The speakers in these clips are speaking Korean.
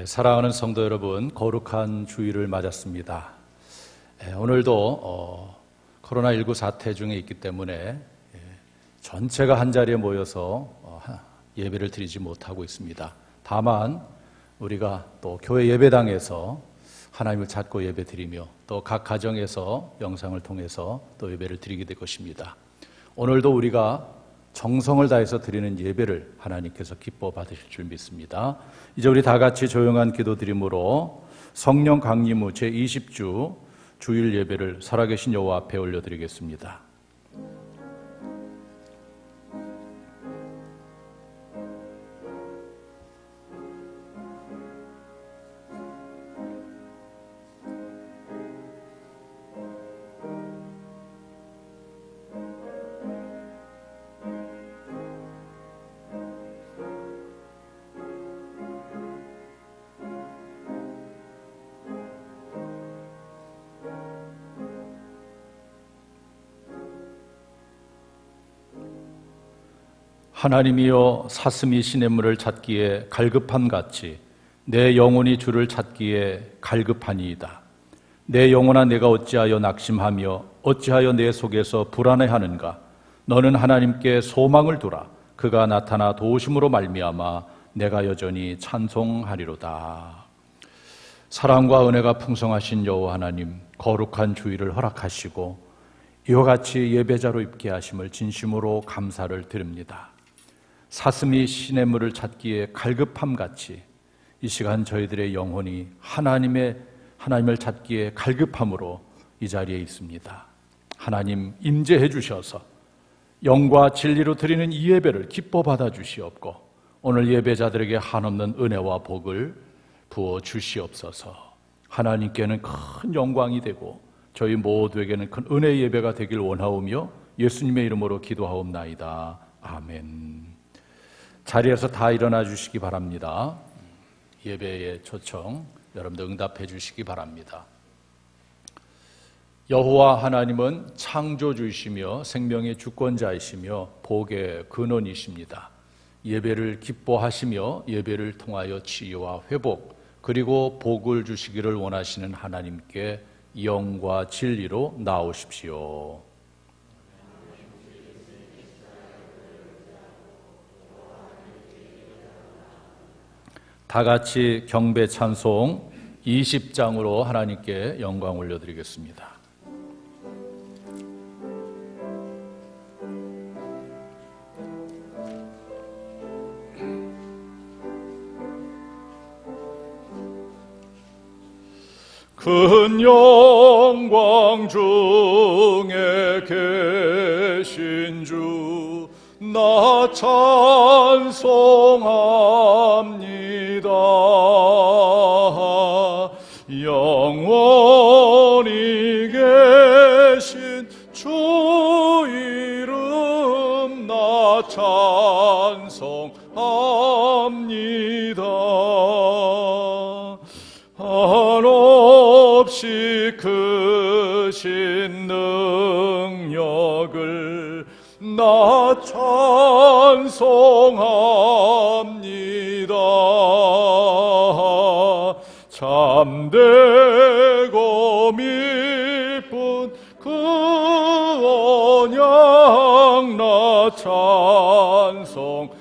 사랑하는 성도 여러분, 거룩한 주일을 맞았습니다. 오늘도 코로나19 사태 중에 있기 때문에 전체가 한자리에 모여서 예배를 드리지 못하고 있습니다. 다만 우리가 또 교회 예배당에서 하나님을 찾고 예배 드리며 또 각 가정에서 영상을 통해서 또 예배를 드리게 될 것입니다. 오늘도 우리가 정성을 다해서 드리는 예배를 하나님께서 기뻐 받으실 줄 믿습니다. 이제 우리 다 같이 조용한 기도 드림으로 성령 강림 후 제20주 주일 예배를 살아계신 여호와 앞에 올려드리겠습니다. 하나님이여, 사슴이 시냇물을 찾기에 갈급함같이 내 영혼이 주를 찾기에 갈급하니이다. 내 영혼아, 내가 어찌하여 낙심하며 어찌하여 내 속에서 불안해하는가? 너는 하나님께 소망을 두라. 그가 나타나 도우심으로 말미암아 내가 여전히 찬송하리로다. 사랑과 은혜가 풍성하신 여호와 하나님, 거룩한 주일을 허락하시고 이와 같이 예배자로 입게 하심을 진심으로 감사를 드립니다. 사슴이 시냇물을 찾기에 갈급함같이 이 시간 저희들의 영혼이 하나님을 찾기에 갈급함으로 이 자리에 있습니다. 하나님, 임재해 주셔서 영과 진리로 드리는 이 예배를 기뻐 받아 주시옵고 오늘 예배자들에게 한없는 은혜와 복을 부어 주시옵소서. 하나님께는 큰 영광이 되고 저희 모두에게는 큰 은혜의 예배가 되길 원하오며 예수님의 이름으로 기도하옵나이다. 아멘. 자리에서 다 일어나 주시기 바랍니다. 예배의 초청 여러분들 응답해 주시기 바랍니다. 여호와 하나님은 창조주이시며 생명의 주권자이시며 복의 근원이십니다. 예배를 기뻐하시며 예배를 통하여 치유와 회복 그리고 복을 주시기를 원하시는 하나님께 영과 진리로 나오십시오. 다 같이 경배 찬송 20장으로 하나님께 영광 올려드리겠습니다. 큰 영광 중에 계신 주 나 찬송합니다. 영원히 계신 주 이름 나 찬송합니다. 한없이 크신 능력을 나 찬송합니다. 참되고 미쁜 그 언약 나 찬송합니다.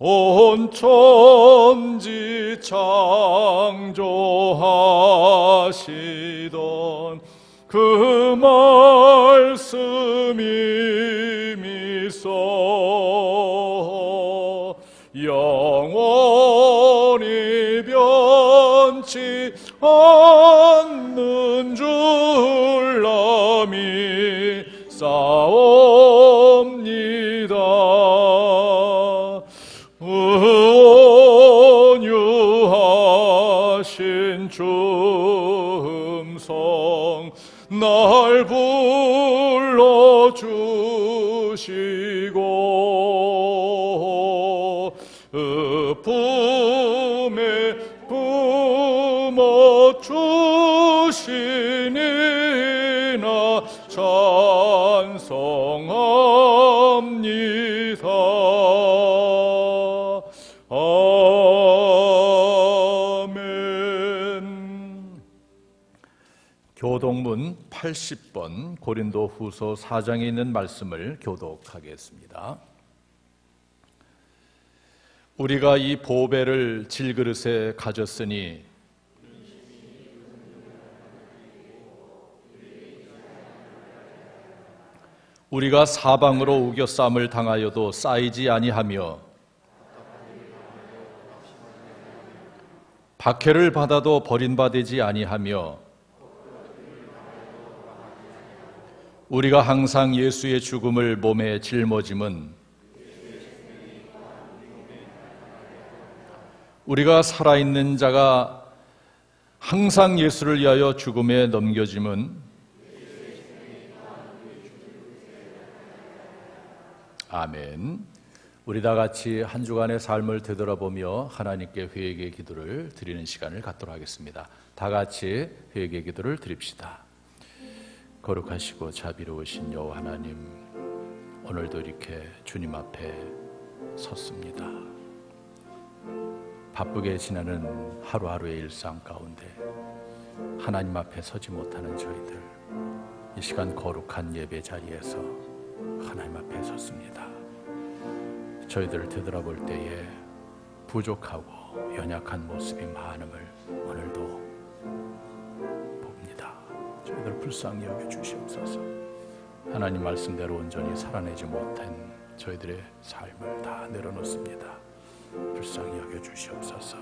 온 천지 창조하시던 그 말씀이 미소 영원히 변치 않는 줄 믿사옵니다. 온유하신 주음성 날 불러주시고 품에 품어주시니 나 찬송합니다. 본문 80번 고린도 후서 4장에 있는 말씀을 교독하겠습니다. 우리가 이 보배를 질그릇에 가졌으니 우리가 사방으로 우겨쌈을 당하여도 쌓이지 아니하며 박해를 받아도 버림받지 아니하며 우리가 항상 예수의 죽음을 몸에 짊어짐은 우리가 살아있는 자가 항상 예수를 위하여 죽음에 넘겨짐은 아멘. 우리 다 같이 한 주간의 삶을 되돌아보며 하나님께 회개의 기도를 드리는 시간을 갖도록 하겠습니다. 다 같이 회개의 기도를 드립시다. 거룩하시고 자비로우신 여호와 하나님, 오늘도 이렇게 주님 앞에 섰습니다. 바쁘게 지나는 하루하루의 일상 가운데 하나님 앞에 서지 못하는 저희들, 이 시간 거룩한 예배 자리에서 하나님 앞에 섰습니다. 저희들을 되돌아볼 때에 부족하고 연약한 모습이 많음을 오늘도 봅니다. 저희들 불쌍히 여겨주시옵소서. 하나님 말씀대로 온전히 살아내지 못한 저희들의 삶을 다 내려놓습니다. 불쌍히 여겨주시옵소서.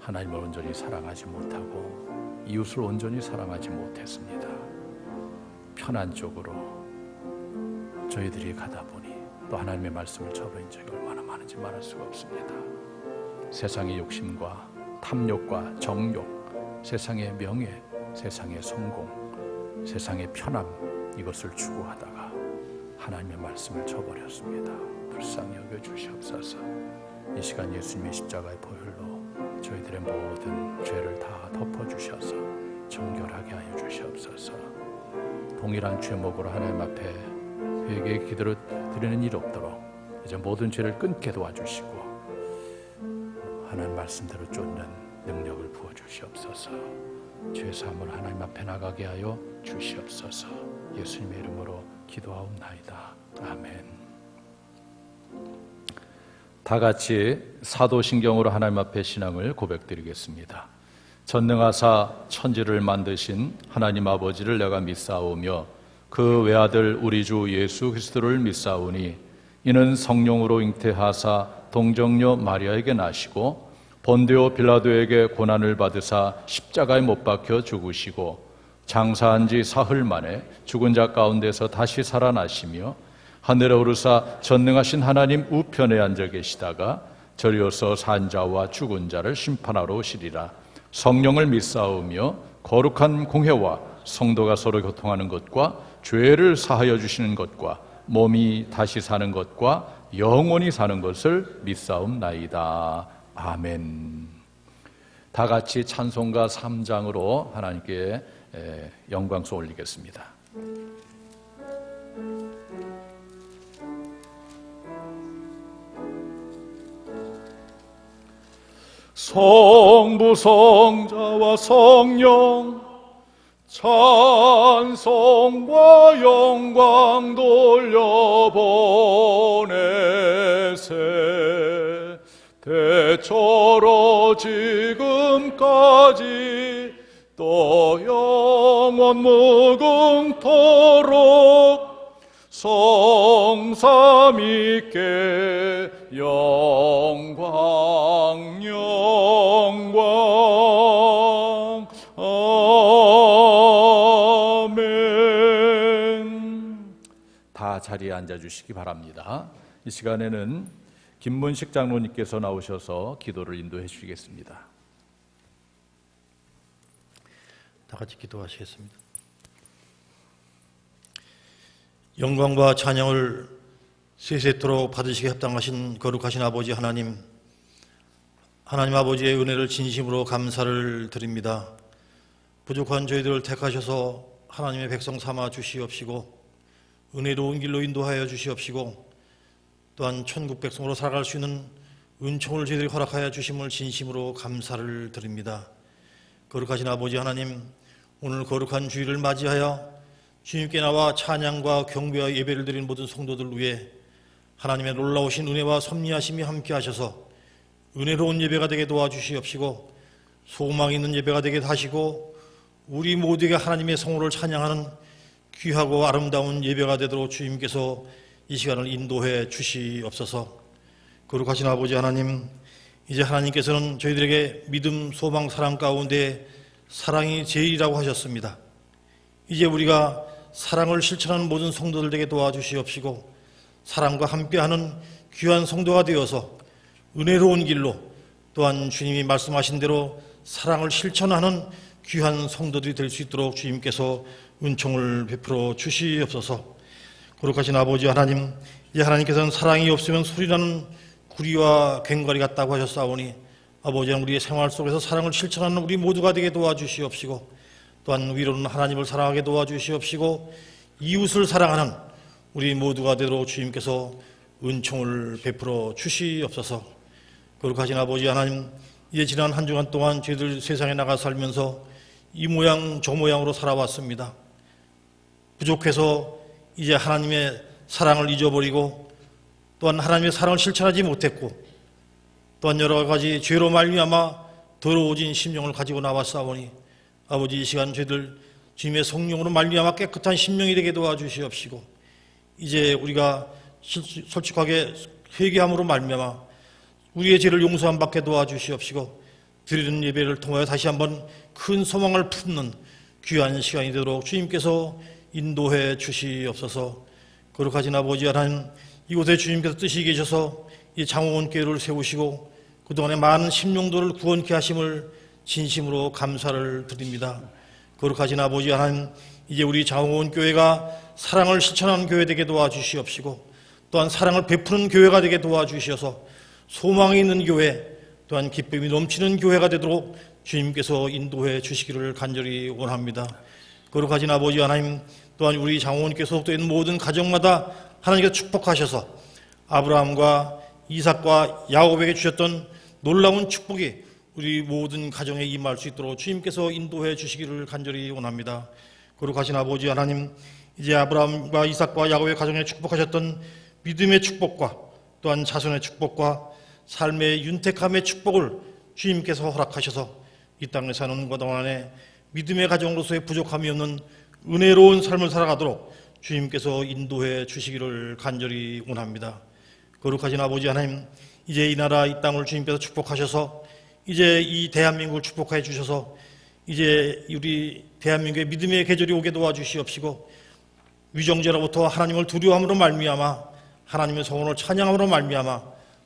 하나님을 온전히 사랑하지 못하고 이웃을 온전히 사랑하지 못했습니다. 편한 쪽으로 저희들이 가다 보니 또 하나님의 말씀을 저버린 적이 얼마나 많은지 말할 수가 없습니다. 세상의 욕심과 탐욕과 정욕, 세상의 명예, 세상의 성공, 세상의 편함, 이것을 추구하다가 하나님의 말씀을 저버렸습니다. 불쌍히 여겨주시옵소서. 이 시간 예수님의 십자가의 보혈로 저희들의 모든 죄를 다 덮어주셔서 정결하게 하여 주시옵소서. 동일한 죄목으로 하나님 앞에 회개의 기도를 드리는 일 없도록 이제 모든 죄를 끊게 도와주시고 하나님 말씀대로 쫓는 능력을 부어주시옵소서. 죄사함을 하나님 앞에 나가게 하여 주시옵소서. 예수님의 이름으로 기도하옵나이다. 아멘. 다 같이 사도신경으로 하나님 앞에 신앙을 고백드리겠습니다. 전능하사 천지를 만드신 하나님 아버지를 내가 믿사오며 그 외아들 우리 주 예수 그리스도를 믿사오니 이는 성령으로 잉태하사 동정녀 마리아에게 나시고 본디오 빌라도에게 고난을 받으사 십자가에 못 박혀 죽으시고 장사한 지 사흘 만에 죽은 자 가운데서 다시 살아나시며 하늘에 오르사 전능하신 하나님 우편에 앉아 계시다가 저리어서 산 자와 죽은 자를 심판하러 오시리라. 성령을 믿사오며 거룩한 공회와 성도가 서로 교통하는 것과 죄를 사하여 주시는 것과 몸이 다시 사는 것과 영원히 사는 것을 믿사옵나이다. 아멘. 다 같이 찬송가 3장으로 하나님께 영광송 올리겠습니다. 성부 성자와 성령 찬송과 영광 돌려보내세. 대처로 지금까지 또 영원 무궁토록 성삼위께 영광 영광. 아멘. 다 자리에 앉아주시기 바랍니다. 이 시간에는 김문식 장로님께서 나오셔서 기도를 인도해 주시겠습니다. 다 같이 기도하시겠습니다. 영광과 찬양을 세세토록 받으시기 합당하신 거룩하신 아버지 하나님, 하나님 아버지의 은혜를 진심으로 감사를 드립니다. 부족한 저희들을 택하셔서 하나님의 백성 삼아 주시옵시고 은혜로운 길로 인도하여 주시옵시고 또한 천국 백성으로 살아갈 수 있는 은총을 저희들이 허락하여 주심을 진심으로 감사를 드립니다. 거룩하신 아버지 하나님, 오늘 거룩한 주일을 맞이하여 주님께 나와 찬양과 경배와 예배를 드리는 모든 성도들 위해 하나님의 놀라우신 은혜와 섭리하심이 함께 하셔서 은혜로운 예배가 되게 도와주시옵시고 소망 있는 예배가 되게 하시고 우리 모두에게 하나님의 성호를 찬양하는 귀하고 아름다운 예배가 되도록 주님께서 이 시간을 인도해 주시옵소서. 거룩하신 아버지 하나님, 이제 하나님께서는 저희들에게 믿음, 소망, 사랑 가운데 사랑이 제일이라고 하셨습니다. 이제 우리가 사랑을 실천하는 모든 성도들에게 도와주시옵시고 사랑과 함께하는 귀한 성도가 되어서 은혜로운 길로 또한 주님이 말씀하신 대로 사랑을 실천하는 귀한 성도들이 될 수 있도록 주님께서 은총을 베풀어 주시옵소서. 거룩하신 아버지 하나님, 이제 하나님께서는 사랑이 없으면 소리나는 구리와 괭과리 같다고 하셨사오니 아버지는 우리의 생활 속에서 사랑을 실천하는 우리 모두가 되게 도와주시옵시고 또한 위로는 하나님을 사랑하게 도와주시옵시고 이웃을 사랑하는 우리 모두가 되도록 주님께서 은총을 베풀어 주시옵소서. 거룩하신 아버지 하나님, 이제 지난 한 주간 동안 저희들 세상에 나가 살면서 이 모양 저 모양으로 살아왔습니다. 부족해서 이제 하나님의 사랑을 잊어버리고 또한 하나님의 사랑을 실천하지 못했고 또한 여러 가지 죄로 말미암아 더러워진 심령을 가지고 나왔사오니 아버지 이 시간 저희들 주님의 성령으로 말미암아 깨끗한 심령이 되게 도와주시옵시고 이제 우리가 솔직하게 회개함으로 말미암아 우리의 죄를 용서함 받게 도와주시옵시고 드리는 예배를 통하여 다시 한번 큰 소망을 품는 귀한 시간이 되도록 주님께서 인도해 주시옵소서. 거룩하신 아버지 하나님, 이곳에 주님께서 뜻이 계셔서 이 장호원교회를 세우시고 그동안에 많은 심령도를 구원케 하심을 진심으로 감사를 드립니다. 거룩하신 아버지 하나님, 이제 우리 장호원교회가 사랑을 실천하는 교회 되게 도와주시옵시고 또한 사랑을 베푸는 교회가 되게 도와주시어서 소망이 있는 교회 또한 기쁨이 넘치는 교회가 되도록 주님께서 인도해 주시기를 간절히 원합니다. 거룩하신 아버지 하나님, 또한 우리 장호원교회 소속되어 있는 모든 가정마다 하나님께서 축복하셔서 아브라함과 이삭과 야곱에게 주셨던 놀라운 축복이 우리 모든 가정에 임할 수 있도록 주님께서 인도해 주시기를 간절히 원합니다. 거룩하신 아버지 하나님, 이제 아브라함과 이삭과 야곱의 가정에 축복하셨던 믿음의 축복과 또한 자손의 축복과 삶의 윤택함의 축복을 주님께서 허락하셔서 이 땅에 사는 것 동안에 믿음의 가정으로서의 부족함이 없는 은혜로운 삶을 살아가도록 주님께서 인도해 주시기를 간절히 원합니다. 거룩하신 아버지 하나님, 이제 이 나라 이 땅을 주님께서 축복하셔서 이제 이 대한민국을 축복해 주셔서 이제 우리 대한민국의 믿음의 계절이 오게 도와주시옵시고 위정죄로부터 하나님을 두려워함으로 말미암아 하나님의 성원을 찬양함으로 말미암아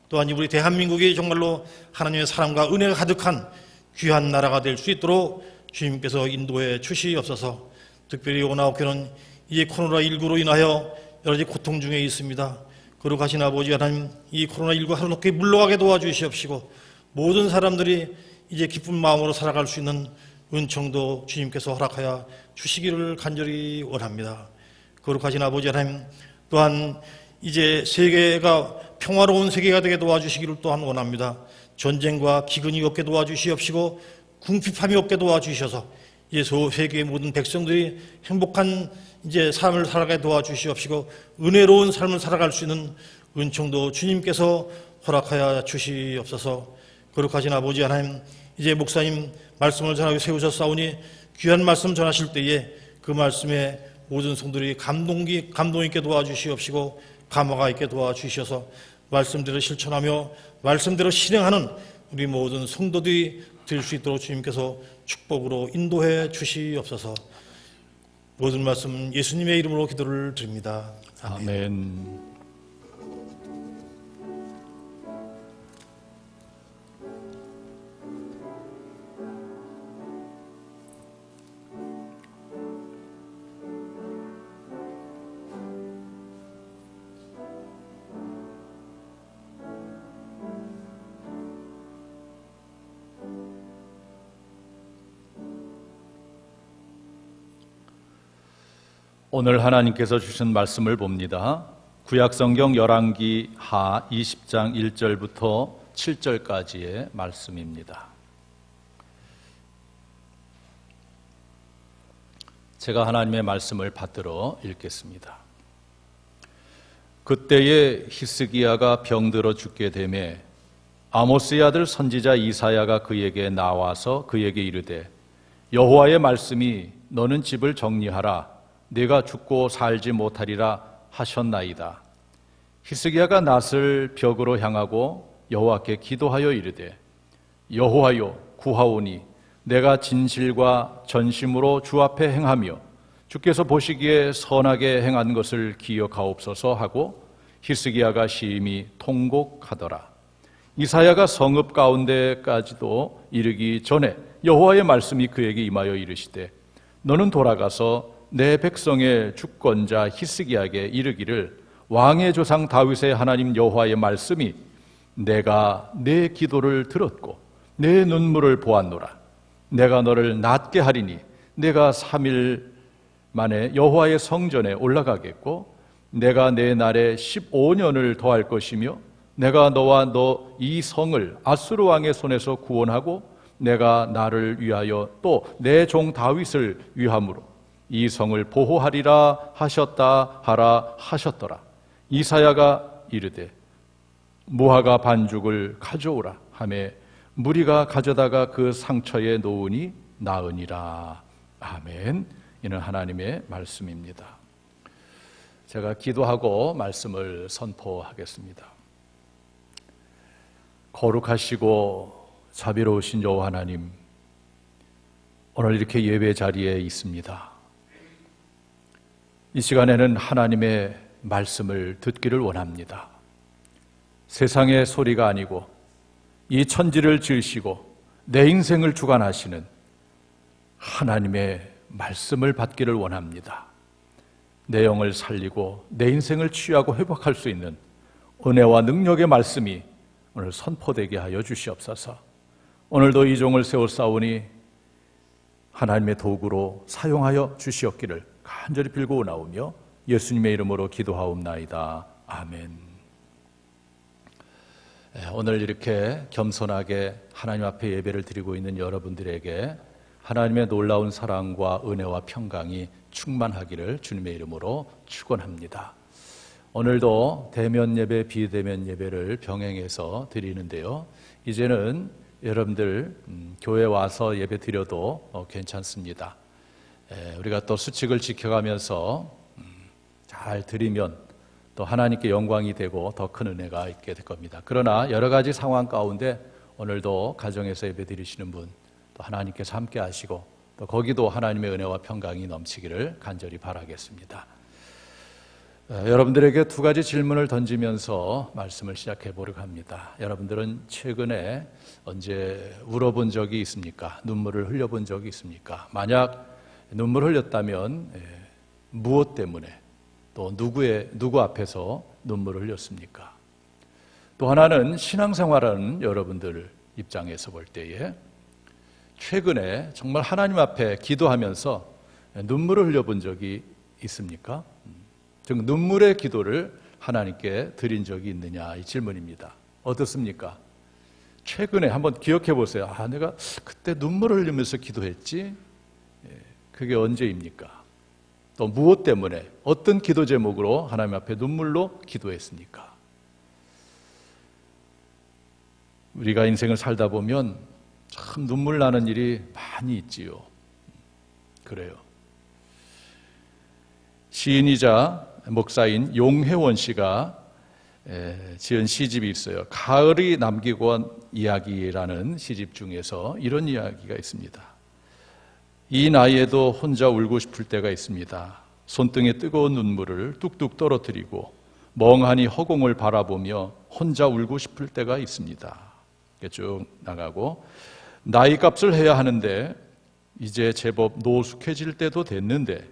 또한 우리 대한민국이 정말로 하나님의 사랑과 은혜가 가득한 귀한 나라가 될 수 있도록 주님께서 인도해 주시옵소서. 특별히 오나오교는 이 코로나19로 인하여 여러 가지 고통 중에 있습니다. 거룩하신 아버지 하나님, 이 코로나19 하루놓게 물러가게 도와주시옵시고 모든 사람들이 이제 기쁜 마음으로 살아갈 수 있는 은총도 주님께서 허락하여 주시기를 간절히 원합니다. 거룩하신 아버지 하나님, 또한 이제 세계가 평화로운 세계가 되게 도와주시기를 또한 원합니다. 전쟁과 기근이 없게 도와주시옵시고 궁핍함이 없게 도와주셔서 이제 세계의 모든 백성들이 행복한 이제 삶을 살아가게 도와주시옵시고 은혜로운 삶을 살아갈 수 있는 은총도 주님께서 허락하여 주시옵소서. 거룩하신 아버지 하나님, 이제 목사님 말씀을 전하게 세우셨사오니 귀한 말씀 전하실 때에 그 말씀에 모든 성도들이 감동 있게 도와주시옵시고 감화가 있게 도와주셔서 말씀대로 실천하며 말씀대로 실행하는 우리 모든 성도들이 될 수 있도록 주님께서 축복으로 인도해 주시옵소서. 모든 말씀 예수님의 이름으로 기도를 드립니다. 아멘. 아멘. 오늘 하나님께서 주신 말씀을 봅니다. 구약성경 열왕기 하 20장 1절부터 7절까지의 말씀입니다. 제가 하나님의 말씀을 받들어 읽겠습니다. 그때에 히스기야가 병들어 죽게 되매 아모스의 아들 선지자 이사야가 그에게 나와서 그에게 이르되 여호와의 말씀이 너는 집을 정리하라 내가 죽고 살지 못하리라 하셨나이다. 히스기야가 낫을 벽으로 향하고 여호와께 기도하여 이르되 여호와여 구하오니 내가 진실과 전심으로 주 앞에 행하며 주께서 보시기에 선하게 행한 것을 기억하옵소서 하고 히스기야가 심히 통곡하더라. 이사야가 성읍 가운데까지도 이르기 전에 여호와의 말씀이 그에게 임하여 이르시되 너는 돌아가서 내 백성의 주권자 히스기야에게 이르기를 왕의 조상 다윗의 하나님 여호와의 말씀이 내가 내 기도를 들었고 내 눈물을 보았노라. 내가 너를 낫게 하리니 내가 3일 만에 여호와의 성전에 올라가겠고 내가 내 날에 15년을 더할 것이며 내가 너와 너 이 성을 아수르 왕의 손에서 구원하고 내가 나를 위하여 또 내 종 다윗을 위함으로 이 성을 보호하리라 하셨다 하라 하셨더라. 이사야가 이르되 무화과 반죽을 가져오라 하매 무리가 가져다가 그 상처에 놓으니 나으니라. 아멘. 이는 하나님의 말씀입니다. 제가 기도하고 말씀을 선포하겠습니다. 거룩하시고 자비로우신 여호와 하나님, 오늘 이렇게 예배 자리에 있습니다. 이 시간에는 하나님의 말씀을 듣기를 원합니다. 세상의 소리가 아니고 이 천지를 지으시고 내 인생을 주관하시는 하나님의 말씀을 받기를 원합니다. 내 영을 살리고 내 인생을 치유하고 회복할 수 있는 은혜와 능력의 말씀이 오늘 선포되게 하여 주시옵소서. 오늘도 이 종을 세워싸우니 하나님의 도구로 사용하여 주시옵기를 간절히 빌고 나오며 예수님의 이름으로 기도하옵나이다. 아멘. 오늘 이렇게 겸손하게 하나님 앞에 예배를 드리고 있는 여러분들에게 하나님의 놀라운 사랑과 은혜와 평강이 충만하기를 주님의 이름으로 축원합니다. 오늘도 대면 예배, 비대면 예배를 병행해서 드리는데요. 이제는 여러분들 교회 와서 예배 드려도 괜찮습니다. 우리가 또 수칙을 지켜가면서 잘 드리면 또 하나님께 영광이 되고 더 큰 은혜가 있게 될 겁니다. 그러나 여러 가지 상황 가운데 오늘도 가정에서 예배 드리시는 분 또 하나님께서 함께 하시고 또 거기도 하나님의 은혜와 평강이 넘치기를 간절히 바라겠습니다. 여러분들에게 두 가지 질문을 던지면서 말씀을 시작해 보려고 합니다. 여러분들은 최근에 언제 울어본 적이 있습니까? 눈물을 흘려본 적이 있습니까? 만약 눈물 흘렸다면 무엇 때문에 또 누구 앞에서 눈물을 흘렸습니까? 또 하나는 신앙생활하는 여러분들 입장에서 볼 때에 최근에 정말 하나님 앞에 기도하면서 눈물을 흘려본 적이 있습니까? 즉 눈물의 기도를 하나님께 드린 적이 있느냐 이 질문입니다. 어떻습니까? 최근에 한번 기억해 보세요. 내가 그때 눈물을 흘리면서 기도했지? 그게 언제입니까? 또 무엇 때문에 어떤 기도 제목으로 하나님 앞에 눈물로 기도했습니까? 우리가 인생을 살다 보면 참 눈물 나는 일이 많이 있지요. 그래요. 시인이자 목사인 용혜원 씨가 지은 시집이 있어요. 가을이 남기고 온 이야기라는 시집 중에서 이런 이야기가 있습니다. 이 나이에도 혼자 울고 싶을 때가 있습니다. 손등에 뜨거운 눈물을 뚝뚝 떨어뜨리고 멍하니 허공을 바라보며 혼자 울고 싶을 때가 있습니다. 쭉 나가고 나이 값을 해야 하는데 이제 제법 노숙해질 때도 됐는데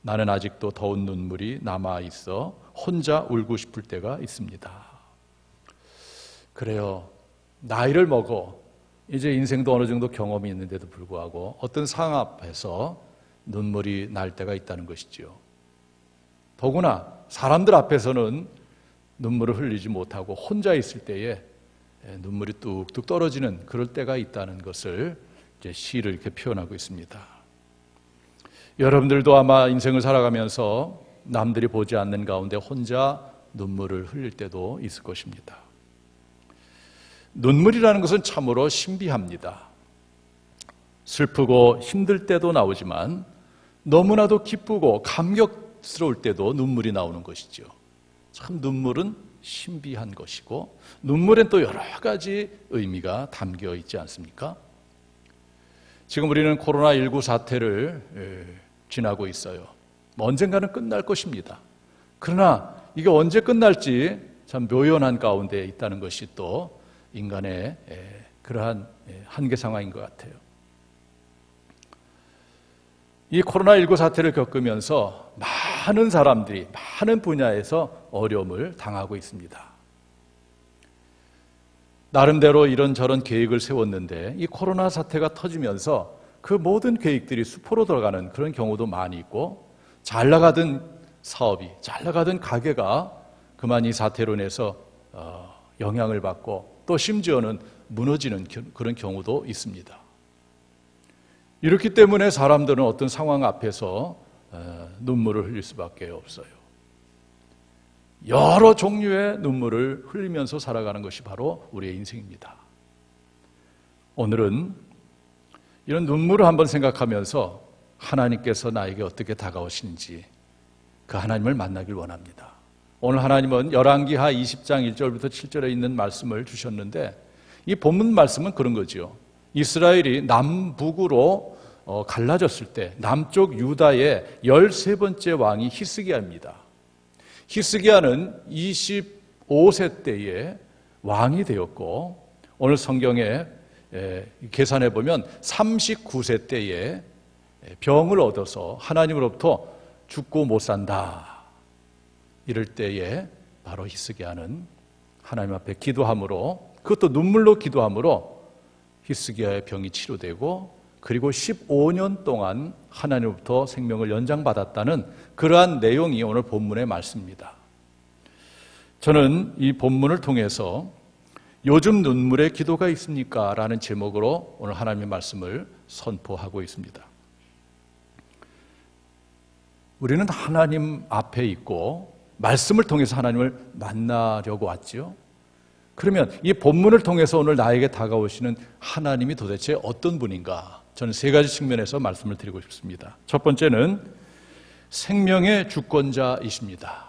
나는 아직도 더운 눈물이 남아있어 혼자 울고 싶을 때가 있습니다. 그래요. 나이를 먹어 이제 인생도 어느 정도 경험이 있는데도 불구하고 어떤 상황 앞에서 눈물이 날 때가 있다는 것이지요. 더구나 사람들 앞에서는 눈물을 흘리지 못하고 혼자 있을 때에 눈물이 뚝뚝 떨어지는 그럴 때가 있다는 것을 이제 시를 이렇게 표현하고 있습니다. 여러분들도 아마 인생을 살아가면서 남들이 보지 않는 가운데 혼자 눈물을 흘릴 때도 있을 것입니다. 눈물이라는 것은 참으로 신비합니다. 슬프고 힘들 때도 나오지만 너무나도 기쁘고 감격스러울 때도 눈물이 나오는 것이죠. 참 눈물은 신비한 것이고 눈물엔 또 여러 가지 의미가 담겨 있지 않습니까? 지금 우리는 코로나19 사태를 지나고 있어요. 언젠가는 끝날 것입니다. 그러나 이게 언제 끝날지 참 묘연한 가운데 있다는 것이 또 인간의 그러한 한계 상황인 것 같아요. 이 코로나19 사태를 겪으면서 많은 사람들이 많은 분야에서 어려움을 당하고 있습니다. 나름대로 이런저런 계획을 세웠는데 이 코로나 사태가 터지면서 그 모든 계획들이 수포로 들어가는 그런 경우도 많이 있고, 잘 나가던 사업이, 잘 나가던 가게가 그만 이 사태로 인해서 영향을 받고 또 심지어는 무너지는 그런 경우도 있습니다. 이렇기 때문에 사람들은 어떤 상황 앞에서 눈물을 흘릴 수밖에 없어요. 여러 종류의 눈물을 흘리면서 살아가는 것이 바로 우리의 인생입니다. 오늘은 이런 눈물을 한번 생각하면서 하나님께서 나에게 어떻게 다가오시는지 그 하나님을 만나길 원합니다. 오늘 하나님은 열왕기하 20장 1절부터 7절에 있는 말씀을 주셨는데, 이 본문 말씀은 그런 거죠. 이스라엘이 남북으로 갈라졌을 때 남쪽 유다의 13번째 왕이 히스기야입니다. 히스기야는 25세 때에 왕이 되었고, 오늘 성경에 계산해 보면 39세 때에 병을 얻어서 하나님으로부터 죽고 못 산다, 이럴 때에 바로 히스기야는 하나님 앞에 기도함으로, 그것도 눈물로 기도함으로 히스기야의 병이 치료되고, 그리고 15년 동안 하나님으로부터 생명을 연장받았다는 그러한 내용이 오늘 본문의 말씀입니다. 저는 이 본문을 통해서 요즘 눈물의 기도가 있습니까? 라는 제목으로 오늘 하나님의 말씀을 선포하고 있습니다. 우리는 하나님 앞에 있고 말씀을 통해서 하나님을 만나려고 왔죠. 그러면 이 본문을 통해서 오늘 나에게 다가오시는 하나님이 도대체 어떤 분인가? 저는 세 가지 측면에서 말씀을 드리고 싶습니다. 첫 번째는 생명의 주권자이십니다.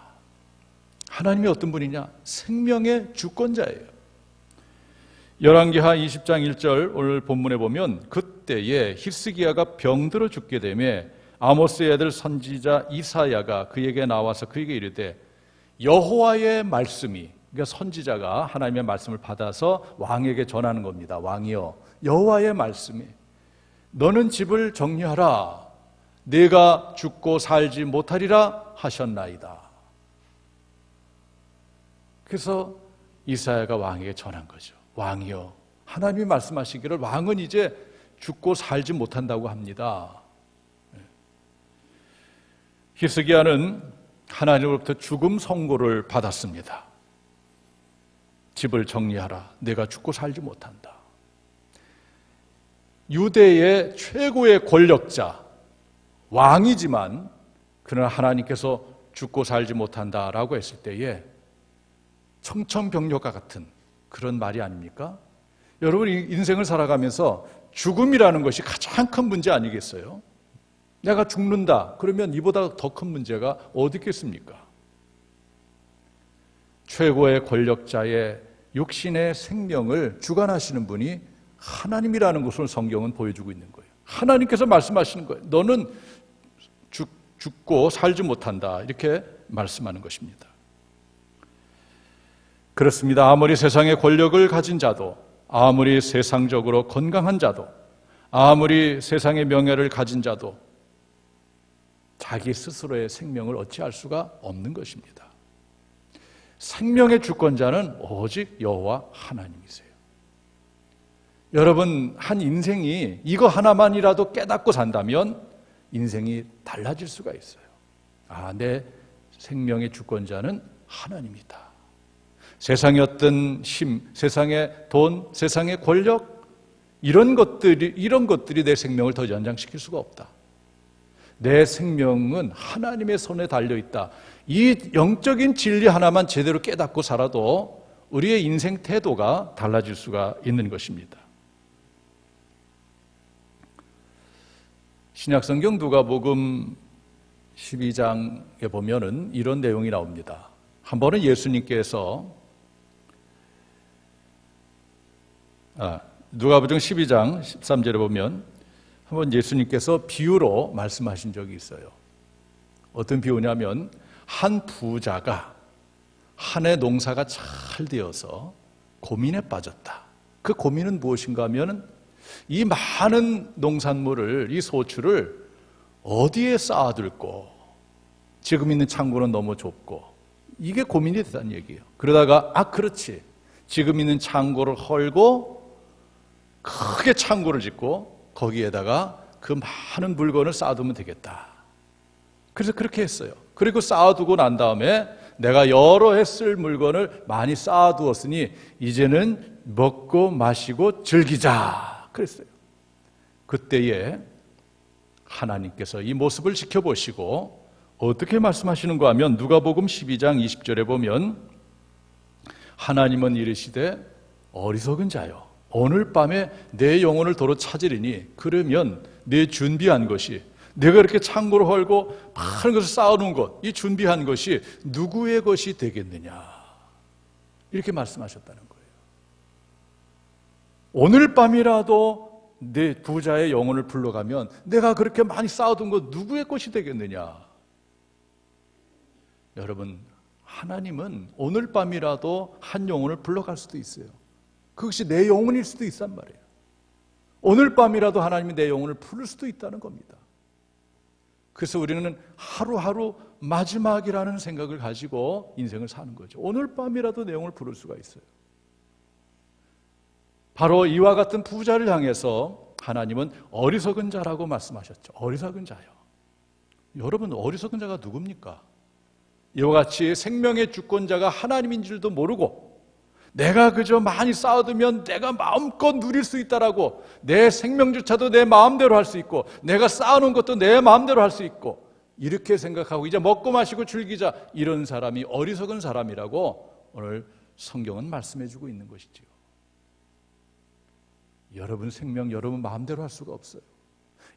하나님이 어떤 분이냐? 생명의 주권자예요. 열왕기하 20장 1절 오늘 본문에 보면, 그때에 히스기야가 병들어 죽게 되매 아모스의 아들 선지자 이사야가 그에게 나와서 그에게 이르되, 여호와의 말씀이, 그러니까 선지자가 하나님의 말씀을 받아서 왕에게 전하는 겁니다. 왕이여, 여호와의 말씀이 너는 집을 정리하라, 내가 죽고 살지 못하리라 하셨나이다. 그래서 이사야가 왕에게 전한 거죠. 왕이여, 하나님이 말씀하시기를 왕은 이제 죽고 살지 못한다고 합니다. 히스기야는 하나님으로부터 죽음 선고를 받았습니다. 집을 정리하라, 내가 죽고 살지 못한다. 유대의 최고의 권력자, 왕이지만 그러나 하나님께서 죽고 살지 못한다라고 했을 때에 청천벽력과 같은 그런 말이 아닙니까? 여러분, 인생을 살아가면서 죽음이라는 것이 가장 큰 문제 아니겠어요? 내가 죽는다 그러면 이보다 더 큰 문제가 어디 있겠습니까? 최고의 권력자의 육신의 생명을 주관하시는 분이 하나님이라는 것을 성경은 보여주고 있는 거예요. 하나님께서 말씀하시는 거예요. 너는 죽고 살지 못한다, 이렇게 말씀하는 것입니다. 그렇습니다. 아무리 세상의 권력을 가진 자도, 아무리 세상적으로 건강한 자도, 아무리 세상의 명예를 가진 자도 자기 스스로의 생명을 어찌할 수가 없는 것입니다. 생명의 주권자는 오직 여호와 하나님이세요. 여러분, 한 인생이 이거 하나만이라도 깨닫고 산다면 인생이 달라질 수가 있어요. 아, 내 생명의 주권자는 하나님이다. 세상의 어떤 힘, 세상의 돈, 세상의 권력, 이런 것들이 내 생명을 더 연장시킬 수가 없다. 내 생명은 하나님의 손에 달려있다. 이 영적인 진리 하나만 제대로 깨닫고 살아도 우리의 인생 태도가 달라질 수가 있는 것입니다. 신약성경 누가복음 12장에 보면은 이런 내용이 나옵니다. 한 번은 예수님께서 누가복음 12장 13절에 보면 한번 예수님께서 비유로 말씀하신 적이 있어요. 어떤 비유냐면 한 부자가 한 해 농사가 잘 되어서 고민에 빠졌다. 그 고민은 무엇인가 하면 이 많은 농산물을, 이 소출을 어디에 쌓아둘고, 지금 있는 창고는 너무 좁고, 이게 고민이 됐다는 얘기예요. 그러다가 그렇지, 지금 있는 창고를 헐고 크게 창고를 짓고 거기에다가 그 많은 물건을 쌓아두면 되겠다. 그래서 그렇게 했어요. 그리고 쌓아두고 난 다음에 내가 여러 해 쓸 물건을 많이 쌓아두었으니 이제는 먹고 마시고 즐기자 그랬어요. 그때에 하나님께서 이 모습을 지켜보시고 어떻게 말씀하시는가 하면 누가복음 12장 20절에 보면 하나님은 이르시되 어리석은 자여 오늘 밤에 내 영혼을 도로 찾으리니 그러면 내 준비한 것이 내가 이렇게 창고를 헐고 많은 것을 쌓아놓은 것, 이 준비한 것이 누구의 것이 되겠느냐 이렇게 말씀하셨다는 거예요. 오늘 밤이라도 내 부자의 영혼을 불러가면 내가 그렇게 많이 쌓아둔 것 누구의 것이 되겠느냐. 여러분, 하나님은 오늘 밤이라도 한 영혼을 불러갈 수도 있어요. 그것이 내 영혼일 수도 있단 말이에요. 오늘 밤이라도 하나님이 내 영혼을 부를 수도 있다는 겁니다. 그래서 우리는 하루하루 마지막이라는 생각을 가지고 인생을 사는 거죠. 오늘 밤이라도 내 영혼을 부를 수가 있어요. 바로 이와 같은 부자를 향해서 하나님은 어리석은 자라고 말씀하셨죠. 어리석은 자요. 여러분, 어리석은 자가 누굽니까? 이와 같이 생명의 주권자가 하나님인 줄도 모르고 내가 그저 많이 쌓아두면 내가 마음껏 누릴 수 있다라고 내 생명조차도 내 마음대로 할 수 있고 내가 쌓아놓은 것도 내 마음대로 할 수 있고 이렇게 생각하고 이제 먹고 마시고 즐기자 이런 사람이 어리석은 사람이라고 오늘 성경은 말씀해주고 있는 것이지요. 여러분 생명 여러분 마음대로 할 수가 없어요.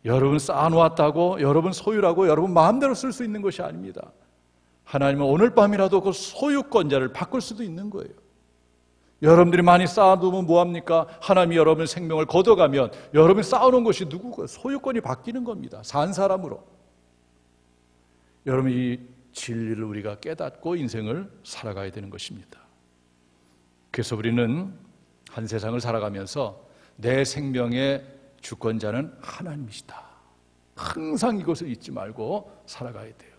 여러분 쌓아놓았다고 여러분 소유라고 여러분 마음대로 쓸 수 있는 것이 아닙니다. 하나님은 오늘 밤이라도 그 소유권자를 바꿀 수도 있는 거예요. 여러분들이 많이 쌓아두면 뭐합니까? 하나님이 여러분의 생명을 걷어가면 여러분이 쌓아놓은 것이 누구고 소유권이 바뀌는 겁니다. 산 사람으로. 여러분 이 진리를 우리가 깨닫고 인생을 살아가야 되는 것입니다. 그래서 우리는 한 세상을 살아가면서 내 생명의 주권자는 하나님이시다. 항상 이것을 잊지 말고 살아가야 돼요.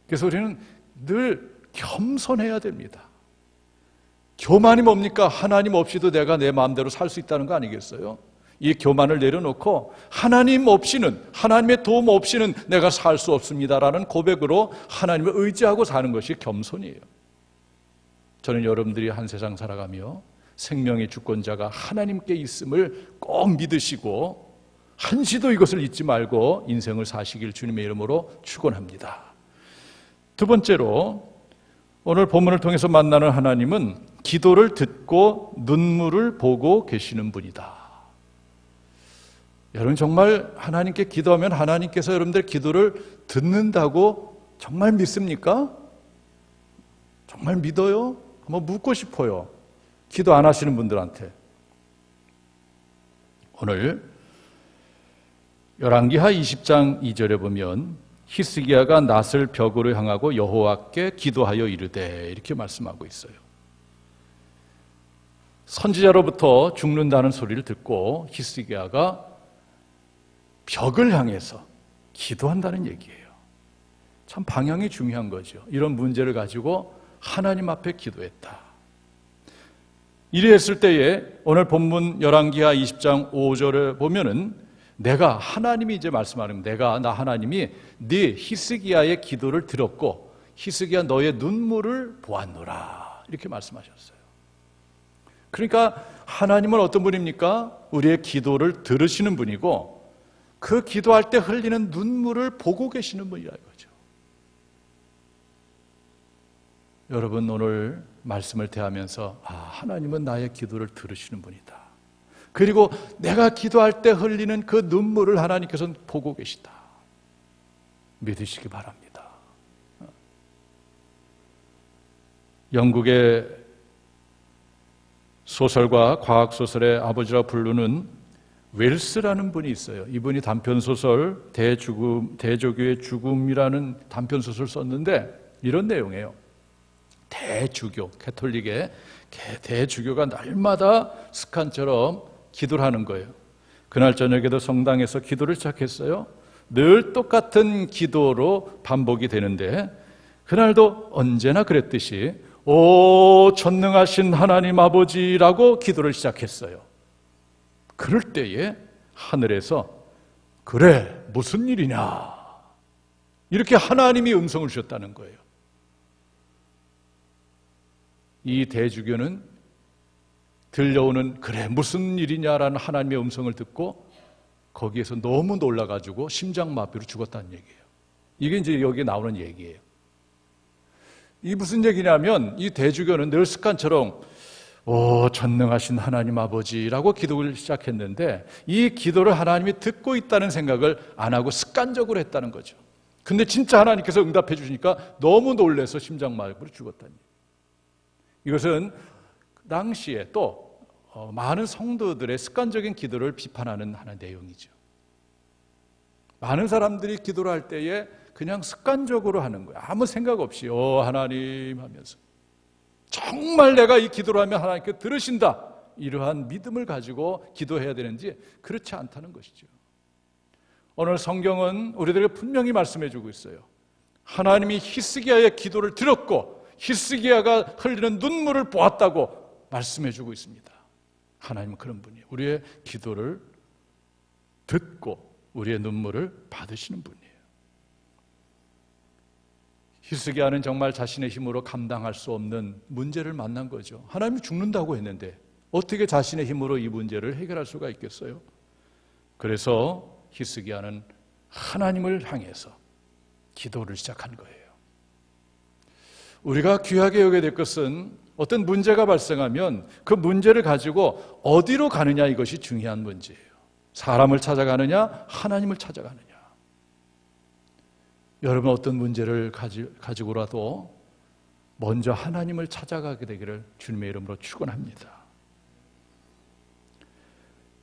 그래서 우리는 늘 겸손해야 됩니다. 교만이 뭡니까? 하나님 없이도 내가 내 마음대로 살 수 있다는 거 아니겠어요? 이 교만을 내려놓고 하나님 없이는, 하나님의 도움 없이는 내가 살 수 없습니다라는 고백으로 하나님을 의지하고 사는 것이 겸손이에요. 저는 여러분들이 한 세상 살아가며 생명의 주권자가 하나님께 있음을 꼭 믿으시고 한시도 이것을 잊지 말고 인생을 사시길 주님의 이름으로 축원합니다. 두 번째로 오늘 본문을 통해서 만나는 하나님은 기도를 듣고 눈물을 보고 계시는 분이다. 여러분 정말 하나님께 기도하면 하나님께서 여러분들 기도를 듣는다고 정말 믿습니까? 정말 믿어요? 한번 묻고 싶어요. 기도 안 하시는 분들한테. 오늘 열왕기하 20장 2절에 보면 히스기야가 낫을 벽으로 향하고 여호와께 기도하여 이르되 이렇게 말씀하고 있어요. 선지자로부터 죽는다는 소리를 듣고 히스기야가 벽을 향해서 기도한다는 얘기예요. 참 방향이 중요한 거죠. 이런 문제를 가지고 하나님 앞에 기도했다. 이래 했을 때에 오늘 본문 열왕기하 20장 5절에 보면은 내가 하나님이 이제 말씀하는 나 하나님이 네 히스기야의 기도를 들었고 히스기야 너의 눈물을 보았노라 이렇게 말씀하셨어요. 그러니까 하나님은 어떤 분입니까? 우리의 기도를 들으시는 분이고 그 기도할 때 흘리는 눈물을 보고 계시는 분이라 이거죠. 여러분 오늘 말씀을 대하면서 하나님은 나의 기도를 들으시는 분이다. 그리고 내가 기도할 때 흘리는 그 눈물을 하나님께서는 보고 계시다. 믿으시기 바랍니다. 영국의 소설과 과학소설의 아버지라 부르는 웰스라는 분이 있어요. 이분이 단편소설 대조교의 죽음이라는 단편소설을 썼는데 이런 내용이에요. 대주교, 캐톨릭의 대주교가 날마다 습관처럼 기도를 하는 거예요. 그날 저녁에도 성당에서 기도를 시작했어요. 늘 똑같은 기도로 반복이 되는데 그날도 언제나 그랬듯이 오 전능하신 하나님 아버지라고 기도를 시작했어요. 그럴 때에 하늘에서 그래 무슨 일이냐 이렇게 하나님이 음성을 주셨다는 거예요. 이 대주교는 들려오는 그래 무슨 일이냐라는 하나님의 음성을 듣고 거기에서 너무 놀라가지고 심장마비로 죽었다는 얘기예요. 이게 이제 여기에 나오는 얘기예요. 이 무슨 얘기냐면 이 대주교는 늘 습관처럼 오 전능하신 하나님 아버지라고 기도를 시작했는데 이 기도를 하나님이 듣고 있다는 생각을 안 하고 습관적으로 했다는 거죠. 근데 진짜 하나님께서 응답해 주시니까 너무 놀라서 심장마비로 죽었다는 얘기예요. 이것은 당시에 또 많은 성도들의 습관적인 기도를 비판하는 하나의 내용이죠. 많은 사람들이 기도를 할 때에 그냥 습관적으로 하는 거예요. 아무 생각 없이 하나님 하면서 정말 내가 이 기도를 하면 하나님께 들으신다 이러한 믿음을 가지고 기도해야 되는지 그렇지 않다는 것이죠. 오늘 성경은 우리들에게 분명히 말씀해 주고 있어요. 하나님이 히스기야의 기도를 들었고 히스기야가 흘리는 눈물을 보았다고 말씀해 주고 있습니다. 하나님은 그런 분이에요. 우리의 기도를 듣고 우리의 눈물을 받으시는 분이에요. 히스기야는 정말 자신의 힘으로 감당할 수 없는 문제를 만난 거죠. 하나님이 죽는다고 했는데 어떻게 자신의 힘으로 이 문제를 해결할 수가 있겠어요? 그래서 히스기야는 하나님을 향해서 기도를 시작한 거예요. 우리가 귀하게 여겨야 될 것은 어떤 문제가 발생하면 그 문제를 가지고 어디로 가느냐 이것이 중요한 문제예요. 사람을 찾아가느냐 하나님을 찾아가느냐. 여러분 어떤 문제를 가지고라도 먼저 하나님을 찾아가게 되기를 주님의 이름으로 축원합니다.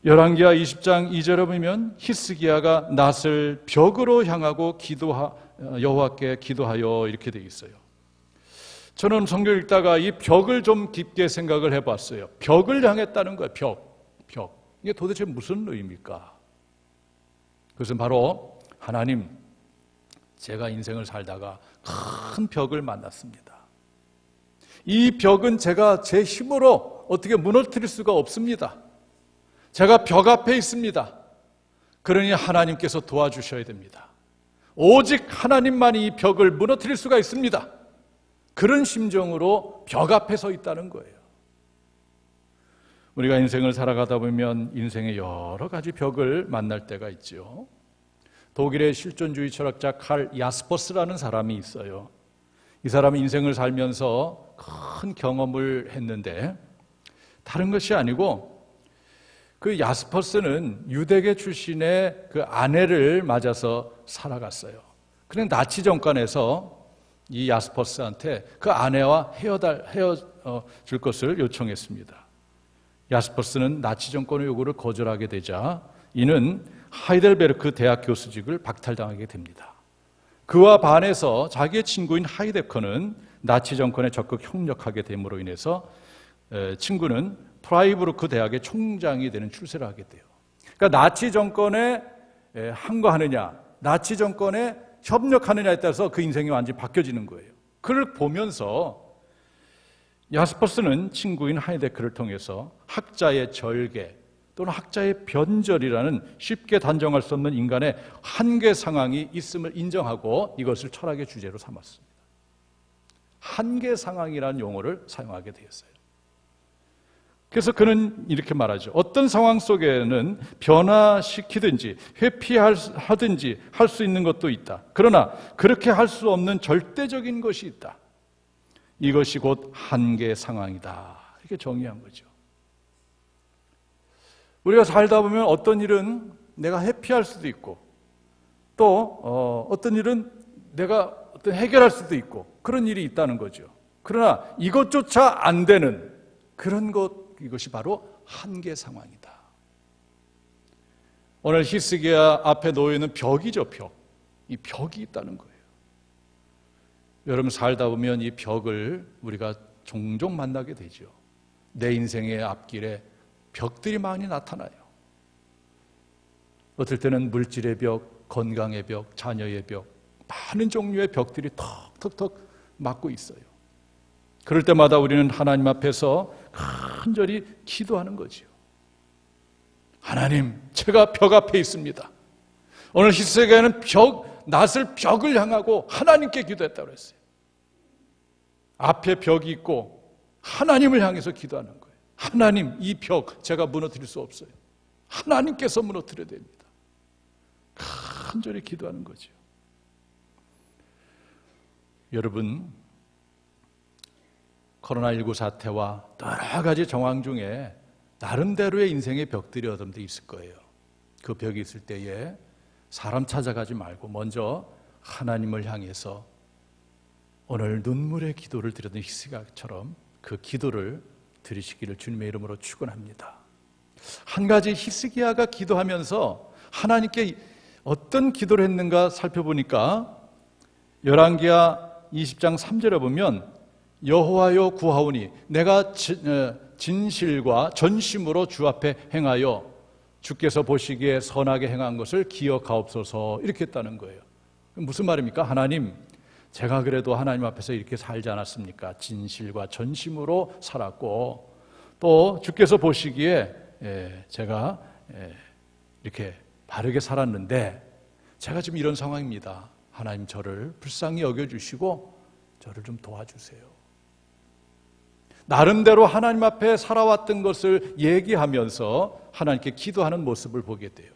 열왕기하 20장 2절에 보면 히스기야가 낫을 벽으로 향하고 여호와께 기도하여 이렇게 되어 있어요. 저는 성경 읽다가 이 벽을 좀 깊게 생각을 해봤어요. 벽을 향했다는 거예요. 벽. 이게 도대체 무슨 의미입니까? 그것은 바로 하나님, 제가 인생을 살다가 큰 벽을 만났습니다. 이 벽은 제가 제 힘으로 어떻게 무너뜨릴 수가 없습니다. 제가 벽 앞에 있습니다. 그러니 하나님께서 도와주셔야 됩니다. 오직 하나님만이 이 벽을 무너뜨릴 수가 있습니다. 그런 심정으로 벽 앞에 서 있다는 거예요. 우리가 인생을 살아가다 보면 인생의 여러 가지 벽을 만날 때가 있죠. 독일의 실존주의 철학자 칼 야스퍼스라는 사람이 있어요. 이 사람은 인생을 살면서 큰 경험을 했는데 다른 것이 아니고 그 야스퍼스는 유대계 출신의 그 아내를 맞아서 살아갔어요. 그런데 나치 정권에서 이 야스퍼스한테 그 아내와 헤어질 것을 요청했습니다. 야스퍼스는 나치 정권의 요구를 거절하게 되자 이는 하이델베르크 대학 교수직을 박탈당하게 됩니다. 그와 반해서 자기의 친구인 하이데커는 나치 정권에 적극 협력하게 됨으로 인해서 친구는 프라이부르크 대학의 총장이 되는 출세를 하게 돼요. 그러니까 나치 정권에 항거하느냐, 나치 정권에 협력하느냐에 따라서 그 인생이 완전히 바뀌어지는 거예요. 그걸 보면서 야스퍼스는 친구인 하이데크를 통해서 학자의 절개 또는 학자의 변절이라는 쉽게 단정할 수 없는 인간의 한계 상황이 있음을 인정하고 이것을 철학의 주제로 삼았습니다. 한계 상황이라는 용어를 사용하게 되었어요. 그래서 그는 이렇게 말하죠. 어떤 상황 속에는 변화시키든지 회피하든지 할 수 있는 것도 있다. 그러나 그렇게 할 수 없는 절대적인 것이 있다. 이것이 곧 한계 상황이다. 이렇게 정의한 거죠. 우리가 살다 보면 어떤 일은 내가 회피할 수도 있고 또 어떤 일은 내가 해결할 수도 있고 그런 일이 있다는 거죠. 그러나 이것조차 안 되는 그런 이것이 바로 한계 상황이다. 오늘 히스기야 앞에 놓여 있는 벽이죠, 벽. 이 벽이 있다는 거예요. 여러분 살다 보면 이 벽을 우리가 종종 만나게 되죠. 내 인생의 앞길에 벽들이 많이 나타나요. 어떨 때는 물질의 벽, 건강의 벽, 자녀의 벽, 많은 종류의 벽들이 턱턱턱 막고 있어요. 그럴 때마다 우리는 하나님 앞에서 간절히 기도하는 거지요. 하나님, 제가 벽 앞에 있습니다. 오늘 히스기야는 낫을 벽을 향하고 하나님께 기도했다고 했어요. 앞에 벽이 있고 하나님을 향해서 기도하는 거예요. 하나님, 이 벽 제가 무너뜨릴 수 없어요. 하나님께서 무너뜨려야 됩니다. 간절히 기도하는 거죠. 여러분, 코로나19 사태와 여러 가지 정황 중에 나름대로의 인생의 벽들이 어딘데 있을 거예요. 그 벽이 있을 때에 사람 찾아가지 말고 먼저 하나님을 향해서 오늘 눈물의 기도를 드렸던 히스기야처럼 그 기도를 드리시기를 주님의 이름으로 축원합니다. 한 가지 히스기야가 기도하면서 하나님께 어떤 기도를 했는가 살펴보니까 열왕기하 20장 3절에 보면 여호와여 구하오니 내가 진실과 전심으로 주 앞에 행하여 주께서 보시기에 선하게 행한 것을 기억하옵소서 이렇게 했다는 거예요. 무슨 말입니까? 하나님, 제가 그래도 하나님 앞에서 이렇게 살지 않았습니까? 진실과 전심으로 살았고 또 주께서 보시기에 제가 이렇게 바르게 살았는데 제가 지금 이런 상황입니다. 하나님 저를 불쌍히 여겨주시고 저를 좀 도와주세요. 나름대로 하나님 앞에 살아왔던 것을 얘기하면서 하나님께 기도하는 모습을 보게 돼요.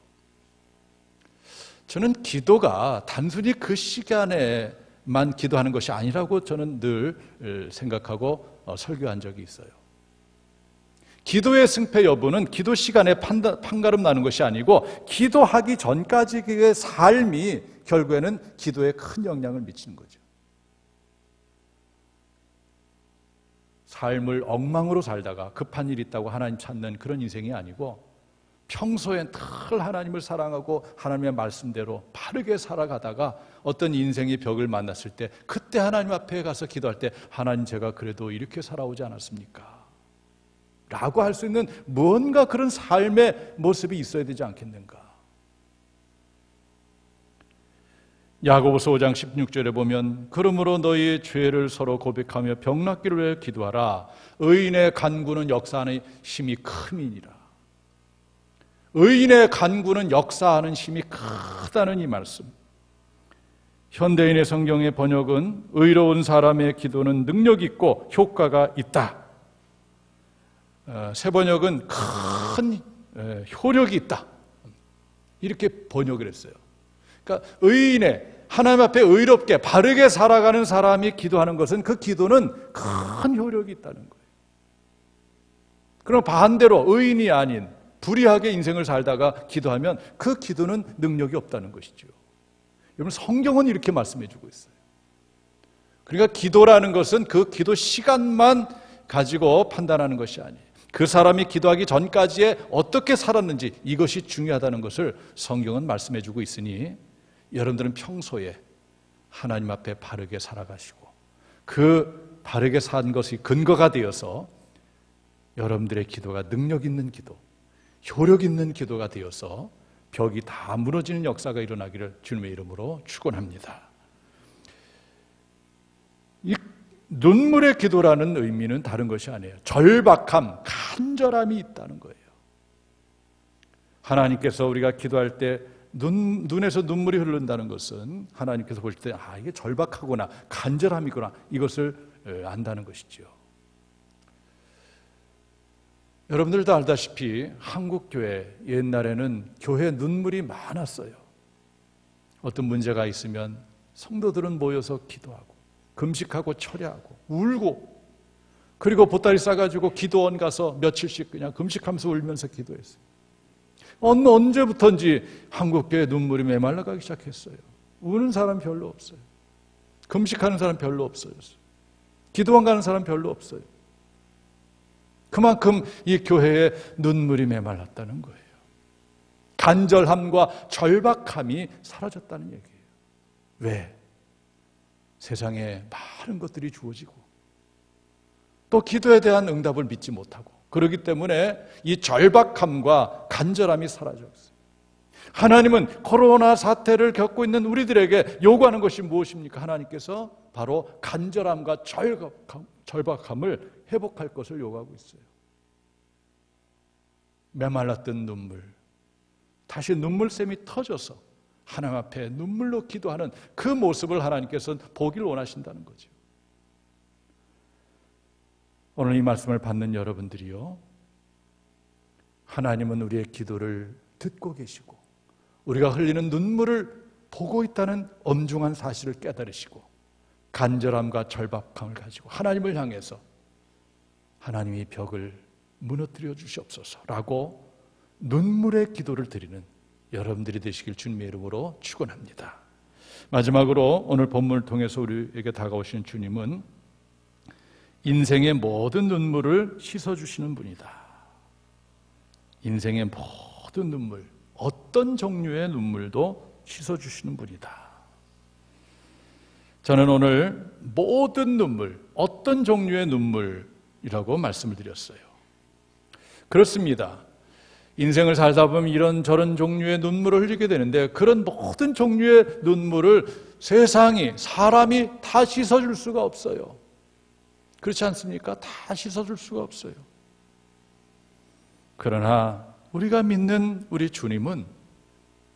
저는 기도가 단순히 그 시간에만 기도하는 것이 아니라고 저는 늘 생각하고 설교한 적이 있어요. 기도의 승패 여부는 기도 시간에 판가름 나는 것이 아니고 기도하기 전까지의 삶이 결국에는 기도에 큰 영향을 미치는 거죠. 삶을 엉망으로 살다가 급한 일이 있다고 하나님 찾는 그런 인생이 아니고 평소엔 늘 하나님을 사랑하고 하나님의 말씀대로 바르게 살아가다가 어떤 인생의 벽을 만났을 때 그때 하나님 앞에 가서 기도할 때 하나님 제가 그래도 이렇게 살아오지 않았습니까? 라고 할 수 있는 뭔가 그런 삶의 모습이 있어야 되지 않겠는가? 야고보서 5장 16절에 보면 그러므로 너희의 죄를 서로 고백하며 병 낫기를 위해 기도하라. 의인의 간구는 역사하는 힘이 큼이니라. 의인의 간구는 역사하는 힘이 크다는 이 말씀. 현대인의 성경의 번역은 의로운 사람의 기도는 능력 있고 효과가 있다. 새 번역은 큰 효력이 있다. 이렇게 번역을 했어요. 그러니까 의인의 하나님 앞에 의롭게 바르게 살아가는 사람이 기도하는 것은 그 기도는 큰 효력이 있다는 거예요. 그럼 반대로 의인이 아닌 불의하게 인생을 살다가 기도하면 그 기도는 능력이 없다는 것이죠. 여러분 성경은 이렇게 말씀해 주고 있어요. 그러니까 기도라는 것은 그 기도 시간만 가지고 판단하는 것이 아니에요. 그 사람이 기도하기 전까지에 어떻게 살았는지 이것이 중요하다는 것을 성경은 말씀해 주고 있으니 여러분들은 평소에 하나님 앞에 바르게 살아가시고 그 바르게 산 것이 근거가 되어서 여러분들의 기도가 능력 있는 기도, 효력 있는 기도가 되어서 벽이 다 무너지는 역사가 일어나기를 주님의 이름으로 축원합니다. 이 눈물의 기도라는 의미는 다른 것이 아니에요. 절박함, 간절함이 있다는 거예요. 하나님께서 우리가 기도할 때 눈에서 눈물이 흐른다는 것은 하나님께서 보실 때 이게 절박하구나, 간절함이구나 이것을 안다는 것이죠. 여러분들도 알다시피 한국 교회 옛날에는 교회 눈물이 많았어요. 어떤 문제가 있으면 성도들은 모여서 기도하고 금식하고 철야하고 울고, 그리고 보따리 싸가지고 기도원 가서 며칠씩 그냥 금식하면서 울면서 기도했어요. 어느 언제부턴지 한국교회 눈물이 메말라가기 시작했어요. 우는 사람 별로 없어요. 금식하는 사람 별로 없어요. 기도원 가는 사람 별로 없어요. 그만큼 이 교회에 눈물이 메말랐다는 거예요. 간절함과 절박함이 사라졌다는 얘기예요. 왜? 세상에 많은 것들이 주어지고 또 기도에 대한 응답을 믿지 못하고, 그렇기 때문에 이 절박함과 간절함이 사라졌어요. 하나님은 코로나 사태를 겪고 있는 우리들에게 요구하는 것이 무엇입니까? 하나님께서 바로 간절함과 절박함을 회복할 것을 요구하고 있어요. 메말랐던 눈물, 다시 눈물샘이 터져서 하나님 앞에 눈물로 기도하는 그 모습을 하나님께서는 보기를 원하신다는 거죠. 오늘 이 말씀을 받는 여러분들이요, 하나님은 우리의 기도를 듣고 계시고 우리가 흘리는 눈물을 보고 있다는 엄중한 사실을 깨달으시고 간절함과 절박함을 가지고 하나님을 향해서 하나님이 벽을 무너뜨려 주시옵소서라고 눈물의 기도를 드리는 여러분들이 되시길 주님의 이름으로 축원합니다. 마지막으로 오늘 본문을 통해서 우리에게 다가오시는 주님은 인생의 모든 눈물을 씻어주시는 분이다. 인생의 모든 눈물, 어떤 종류의 눈물도 씻어주시는 분이다. 저는 오늘 모든 눈물, 어떤 종류의 눈물이라고 말씀을 드렸어요. 그렇습니다. 인생을 살다 보면 이런저런 종류의 눈물을 흘리게 되는데, 그런 모든 종류의 눈물을 세상이, 사람이 다 씻어줄 수가 없어요. 그렇지 않습니까? 다 씻어줄 수가 없어요. 그러나 우리가 믿는 우리 주님은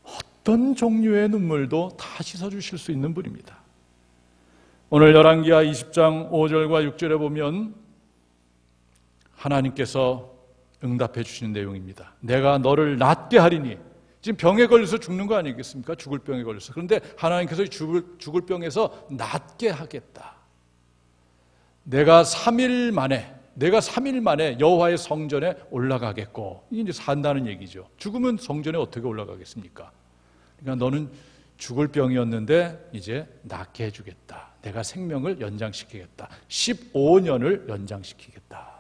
어떤 종류의 눈물도 다 씻어주실 수 있는 분입니다. 오늘 열왕기하 20장 5절과 6절에 보면 하나님께서 응답해 주시는 내용입니다. 내가 너를 낫게 하리니, 지금 병에 걸려서 죽는 거 아니겠습니까? 죽을 병에 걸려서. 그런데 하나님께서 죽을 병에서 낫게 하겠다. 내가 3일 만에 여호와의 성전에 올라가겠고, 이게 이제 산다는 얘기죠. 죽으면 성전에 어떻게 올라가겠습니까? 그러니까 너는 죽을 병이었는데 이제 낫게 해주겠다. 내가 생명을 연장시키겠다. 15년을 연장시키겠다.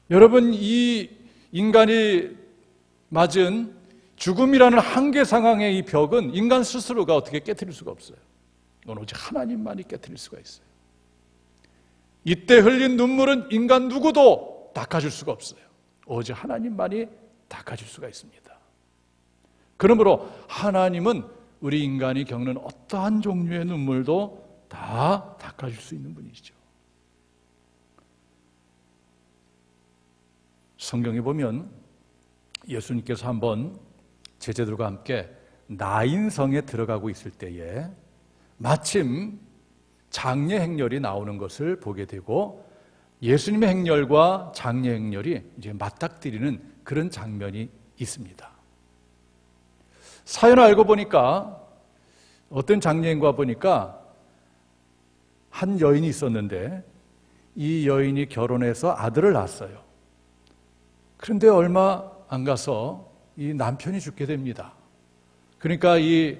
여러분, 이 인간이 맞은 죽음이라는 한계 상황의 이 벽은 인간 스스로가 어떻게 깨트릴 수가 없어요. 이건 오직 하나님만이 깨트릴 수가 있어요. 이때 흘린 눈물은 인간 누구도 닦아줄 수가 없어요. 오직 하나님만이 닦아줄 수가 있습니다. 그러므로 하나님은 우리 인간이 겪는 어떠한 종류의 눈물도 다 닦아줄 수 있는 분이시죠. 성경에 보면 예수님께서 한번 제자들과 함께 나인성에 들어가고 있을 때에 마침 장례 행렬이 나오는 것을 보게 되고, 예수님의 행렬과 장례 행렬이 이제 맞닥뜨리는 그런 장면이 있습니다. 사연을 알고 보니까 어떤 장례인가 보니까 한 여인이 있었는데 이 여인이 결혼해서 아들을 낳았어요. 그런데 얼마 안 가서 이 남편이 죽게 됩니다. 그러니까 이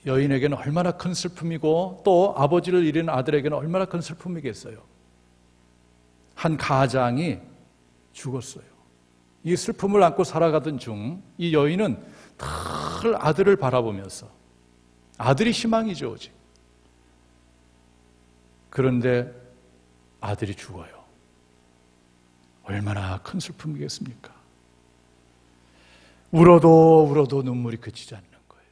여인에게는 얼마나 큰 슬픔이고 또 아버지를 잃은 아들에게는 얼마나 큰 슬픔이겠어요. 한 가장이 죽었어요. 이 슬픔을 안고 살아가던 중 이 여인은 늘 아들을 바라보면서, 아들이 희망이죠, 오직. 그런데 아들이 죽어요. 얼마나 큰 슬픔이겠습니까? 울어도 눈물이 그치지 않는 거예요.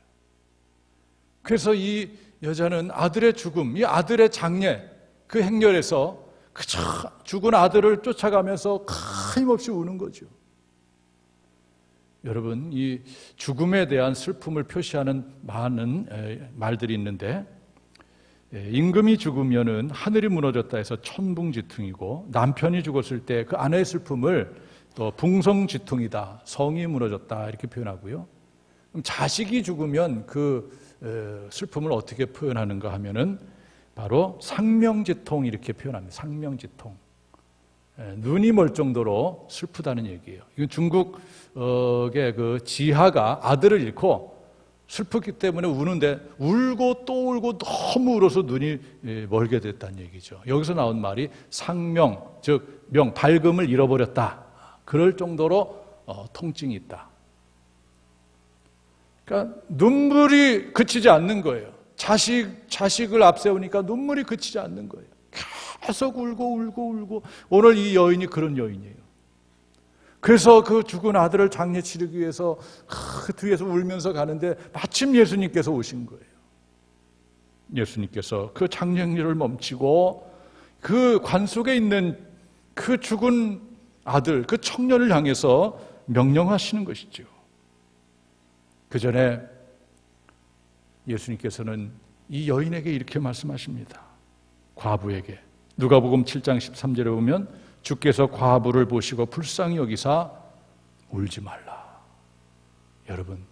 그래서 이 여자는 아들의 죽음, 이 아들의 장례, 그 행렬에서 그저 죽은 아들을 쫓아가면서 끊임없이 우는 거죠. 여러분, 이 죽음에 대한 슬픔을 표시하는 많은 말들이 있는데, 임금이 죽으면은 하늘이 무너졌다 해서 천붕지퉁이고, 남편이 죽었을 때 그 아내의 슬픔을 또 붕성지퉁이다, 성이 무너졌다 이렇게 표현하고요. 그럼 자식이 죽으면 그 슬픔을 어떻게 표현하는가 하면은 바로 상명지통 이렇게 표현합니다. 상명지통. 눈이 멀 정도로 슬프다는 얘기예요. 이건 중국의 그 지하가 아들을 잃고 슬프기 때문에 우는데 울고 또 울고 너무 울어서 눈이 멀게 됐다는 얘기죠. 여기서 나온 말이 상명, 즉 밝음을 잃어버렸다. 그럴 정도로 통증이 있다. 그러니까 눈물이 그치지 않는 거예요. 자식을 앞세우니까 눈물이 그치지 않는 거예요. 계속 울고. 오늘 이 여인이 그런 여인이에요. 그래서 그 죽은 아들을 장례 치르기 위해서 그 뒤에서 울면서 가는데 마침 예수님께서 오신 거예요. 예수님께서 그 장례를 멈추고 그 관 속에 있는 그 죽은 아들, 그 청년을 향해서 명령하시는 것이죠. 그 전에 예수님께서는 이 여인에게 이렇게 말씀하십니다. 과부에게. 누가복음 7장 13절에 보면 주께서 과부를 보시고 불쌍히 여기사 울지 말라. 여러분,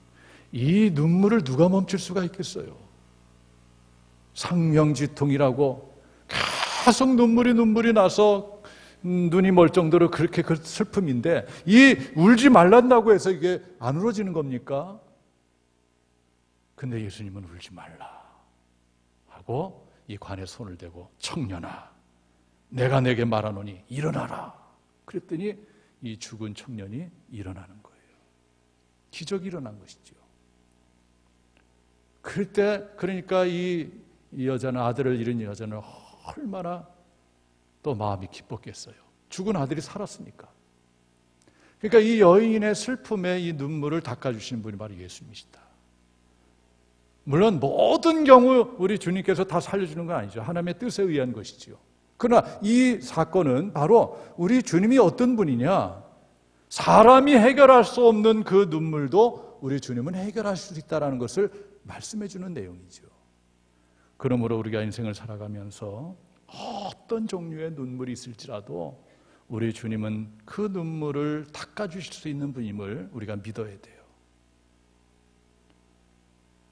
이 눈물을 누가 멈출 수가 있겠어요? 상명지통이라고 계속 눈물이 나서 눈이 멀 정도로 그렇게 그 슬픔인데, 이 울지 말란다고 해서 이게 안 울어지는 겁니까? 근데 예수님은 울지 말라 하고 이 관에 손을 대고 청년아, 내가 내게 말하노니 일어나라. 그랬더니 이 죽은 청년이 일어나는 거예요. 기적이 일어난 것이죠. 그때 그러니까 이 여자는, 아들을 잃은 여자는 얼마나 또 마음이 기뻤겠어요. 죽은 아들이 살았으니까. 그러니까 이 여인의 슬픔에 이 눈물을 닦아주시는 분이 바로 예수님이시다. 물론 모든 경우 우리 주님께서 다 살려주는 건 아니죠. 하나님의 뜻에 의한 것이지요. 그러나 이 사건은 바로 우리 주님이 어떤 분이냐, 사람이 해결할 수 없는 그 눈물도 우리 주님은 해결하실 수 있다는 것을 말씀해 주는 내용이죠. 그러므로 우리가 인생을 살아가면서 어떤 종류의 눈물이 있을지라도 우리 주님은 그 눈물을 닦아주실 수 있는 분임을 우리가 믿어야 돼요.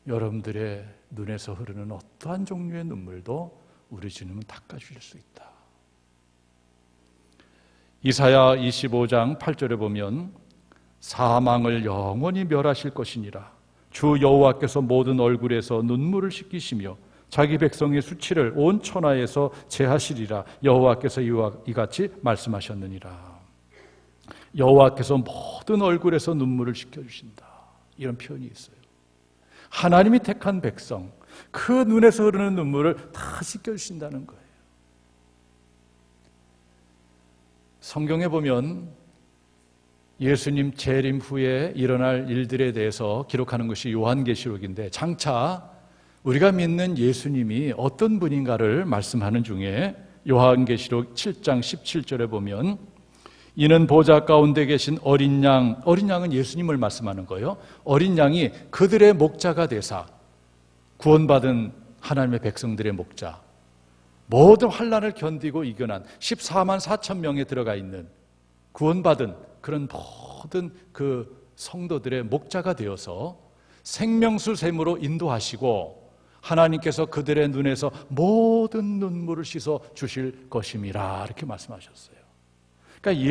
여러분들의 눈에서 흐르는 어떠한 종류의 눈물도 우리 주님은 닦아주실 수 있다. 이사야 25장 8절에 보면 사망을 영원히 멸하실 것이니라. 주 여호와께서 모든 얼굴에서 눈물을 씻기시며 자기 백성의 수치를 온 천하에서 제하시리라. 여호와께서 이같이 말씀하셨느니라. 여호와께서 모든 얼굴에서 눈물을 씻겨주신다. 이런 표현이 있어요. 하나님이 택한 백성, 그 눈에서 흐르는 눈물을 다 씻겨주신다는 거예요. 성경에 보면 예수님 재림 후에 일어날 일들에 대해서 기록하는 것이 요한계시록인데, 장차 우리가 믿는 예수님이 어떤 분인가를 말씀하는 중에 요한계시록 7장 17절에 보면 이는 보좌 가운데 계신 어린 양, 어린 양은 예수님을 말씀하는 거예요. 어린 양이 그들의 목자가 되사, 구원받은 하나님의 백성들의 목자, 모든 환난을 견디고 이겨난 14만 4천 명에 들어가 있는 구원받은 그런 모든 그 성도들의 목자가 되어서 생명수 샘으로 인도하시고 하나님께서 그들의 눈에서 모든 눈물을 씻어 주실 것임이라, 이렇게 말씀하셨어요. 그러니까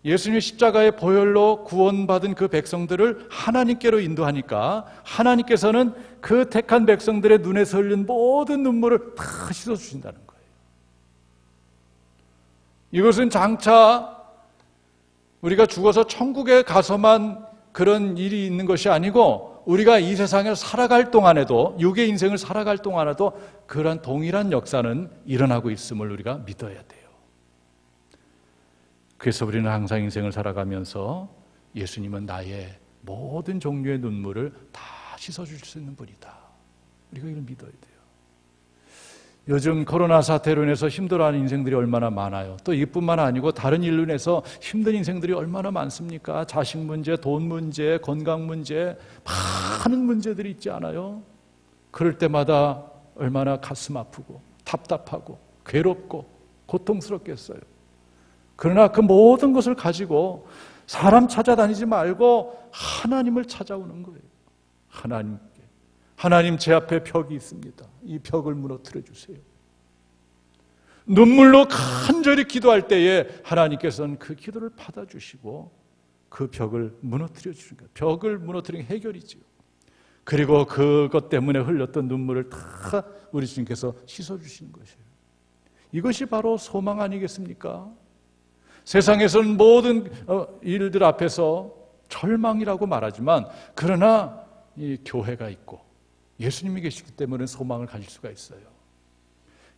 예수님의 십자가의 보혈로 구원받은 그 백성들을 하나님께로 인도하니까 하나님께서는 그 택한 백성들의 눈에서 흘린 모든 눈물을 다 씻어주신다는 거예요. 이것은 장차 우리가 죽어서 천국에 가서만 그런 일이 있는 것이 아니고 우리가 이 세상을 살아갈 동안에도, 육의 인생을 살아갈 동안에도 그런 동일한 역사는 일어나고 있음을 우리가 믿어야 돼요. 그래서 우리는 항상 인생을 살아가면서 예수님은 나의 모든 종류의 눈물을 다 씻어줄 수 있는 분이다. 우리가 이걸 믿어야 돼요. 요즘 코로나 사태로 인해서 힘들어하는 인생들이 얼마나 많아요. 또 이뿐만 아니고 다른 일로 인해서 힘든 인생들이 얼마나 많습니까? 자식 문제, 돈 문제, 건강 문제, 많은 문제들이 있지 않아요? 그럴 때마다 얼마나 가슴 아프고 답답하고 괴롭고 고통스럽겠어요. 그러나 그 모든 것을 가지고 사람 찾아다니지 말고 하나님을 찾아오는 거예요. 하나님, 제 앞에 벽이 있습니다. 이 벽을 무너뜨려 주세요. 눈물로 간절히 기도할 때에 하나님께서는 그 기도를 받아주시고 그 벽을 무너뜨려 주는 거예요. 벽을 무너뜨리는 게 해결이지요. 그리고 그것 때문에 흘렸던 눈물을 다 우리 주님께서 씻어주시는 것이에요. 이것이 바로 소망 아니겠습니까? 세상에서는 모든 일들 앞에서 절망이라고 말하지만, 그러나 이 교회가 있고 예수님이 계시기 때문에 소망을 가질 수가 있어요.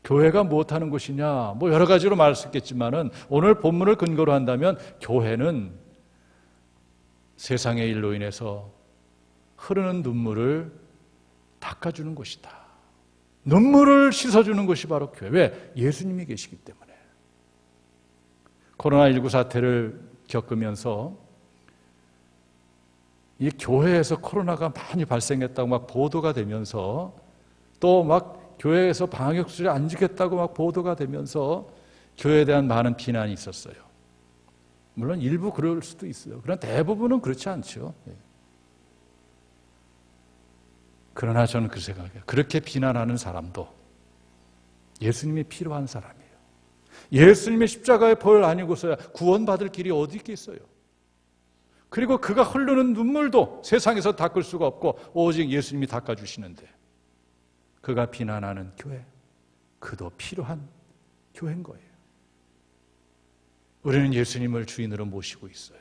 교회가 무엇하는 곳이냐, 여러 가지로 말할 수 있겠지만은, 오늘 본문을 근거로 한다면 교회는 세상의 일로 인해서 흐르는 눈물을 닦아주는 곳이다. 눈물을 씻어주는 것이 바로 교회. 왜? 예수님이 계시기 때문에. 코로나19 사태를 겪으면서 이 교회에서 코로나가 많이 발생했다고 막 보도가 되면서, 또 막 교회에서 방역수칙을 안 지켰다고 막 보도가 되면서 교회에 대한 많은 비난이 있었어요. 물론 일부 그럴 수도 있어요. 그러나 대부분은 그렇지 않죠. 그러나 저는 그 생각이에요. 그렇게 비난하는 사람도 예수님이 필요한 사람이에요. 예수님의 십자가의 벌 아니고서야 구원받을 길이 어디 있겠어요. 그리고 그가 흐르는 눈물도 세상에서 닦을 수가 없고 오직 예수님이 닦아주시는데, 그가 비난하는 교회, 그도 필요한 교회인 거예요. 우리는 예수님을 주인으로 모시고 있어요.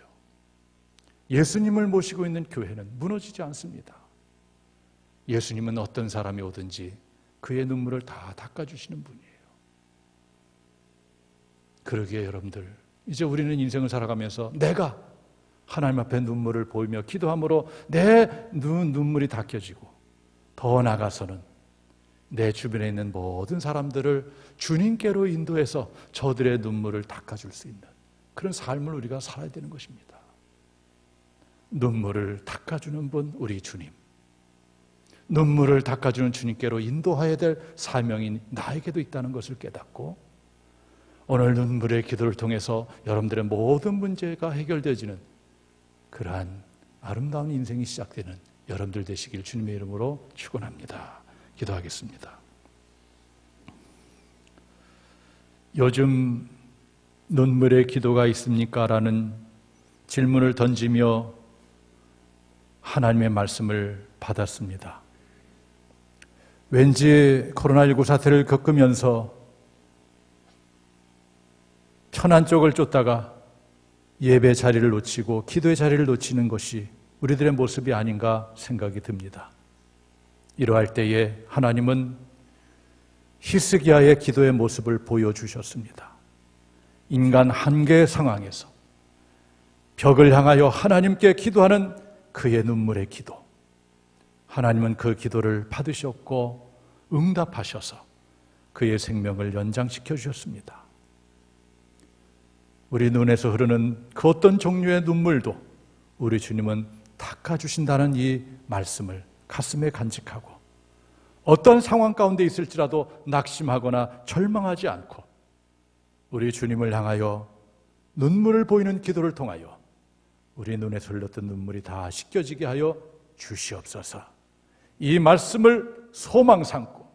예수님을 모시고 있는 교회는 무너지지 않습니다. 예수님은 어떤 사람이 오든지 그의 눈물을 다 닦아주시는 분이에요. 그러기에 여러분들, 이제 우리는 인생을 살아가면서 내가 하나님 앞에 눈물을 보이며 기도함으로 내 눈물이 닦여지고, 더 나아가서는 내 주변에 있는 모든 사람들을 주님께로 인도해서 저들의 눈물을 닦아줄 수 있는 그런 삶을 우리가 살아야 되는 것입니다. 눈물을 닦아주는 분, 우리 주님. 눈물을 닦아주는 주님께로 인도해야 될 사명이 나에게도 있다는 것을 깨닫고, 오늘 눈물의 기도를 통해서 여러분들의 모든 문제가 해결되어지는 그러한 아름다운 인생이 시작되는 여러분들 되시길 주님의 이름으로 축원합니다. 기도하겠습니다. 요즘 눈물의 기도가 있습니까? 라는 질문을 던지며 하나님의 말씀을 받았습니다. 왠지 코로나19 사태를 겪으면서 편한 쪽을 쫓다가 예배 자리를 놓치고 기도의 자리를 놓치는 것이 우리들의 모습이 아닌가 생각이 듭니다. 이러할 때에 하나님은 히스기야의 기도의 모습을 보여주셨습니다. 인간 한계 상황에서 벽을 향하여 하나님께 기도하는 그의 눈물의 기도, 하나님은 그 기도를 받으셨고 응답하셔서 그의 생명을 연장시켜 주셨습니다. 우리 눈에서 흐르는 그 어떤 종류의 눈물도 우리 주님은 닦아주신다는 이 말씀을 가슴에 간직하고, 어떤 상황 가운데 있을지라도 낙심하거나 절망하지 않고 우리 주님을 향하여 눈물을 보이는 기도를 통하여 우리 눈에서 흘렀던 눈물이 다 씻겨지게 하여 주시옵소서. 이 말씀을 소망 삼고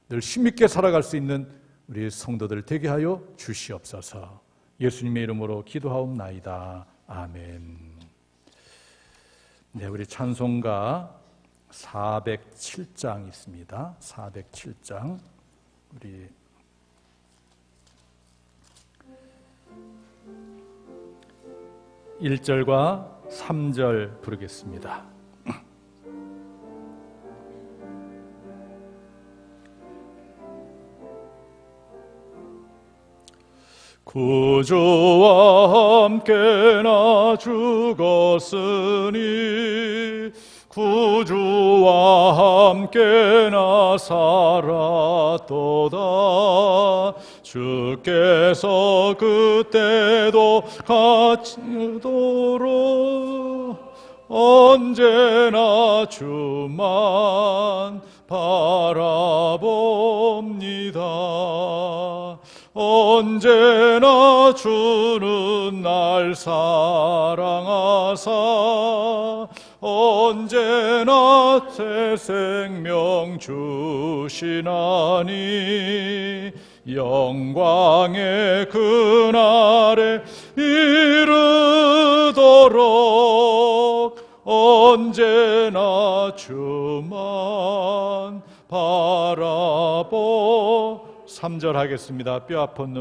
늘 힘있게 살아갈 수 있는 우리 성도들 되게 하여 주시옵소서. 예수님의 이름으로 기도하옵나이다. 아멘. 네, 우리 찬송가 407장 있습니다. 407장 우리 1절과 3절 부르겠습니다. 구주와 함께 나 죽었으니 구주와 함께 나 살았도다. 주께서 그때도 같이도록 언제나 주만 바라봅니다. 언제나 주는 날 사랑하사 언제나 새 생명 주시나니 영광의 그날에 이르도록 언제나 주만 바라보 3절 하겠습니다. 뼈 아픈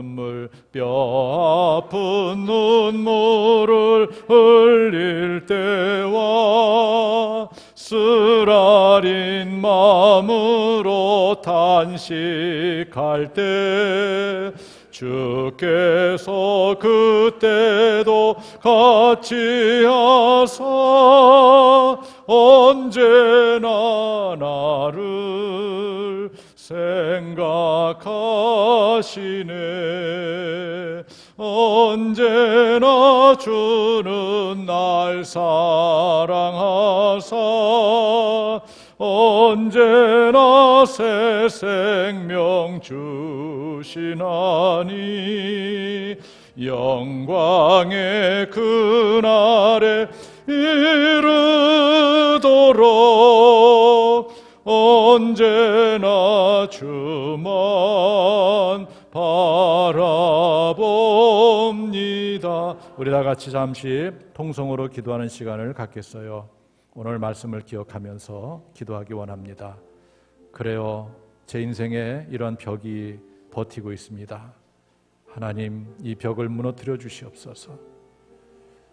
눈물을 흘릴 때와 쓰라린 마음으로 탄식할 때 주께서 그때도 같이 하사 언제나 나를 생각하시네. 언제나 주는 날 사랑하사 언제나 새 생명 주시나니 영광의 그날에 이르도록 언제나 주만 바라봅니다. 우리 다 같이 잠시 통성으로 기도하는 시간을 갖겠어요. 오늘 말씀을 기억하면서 기도하기 원합니다. 그래요, 제 인생에 이런 벽이 버티고 있습니다. 하나님, 이 벽을 무너뜨려 주시옵소서.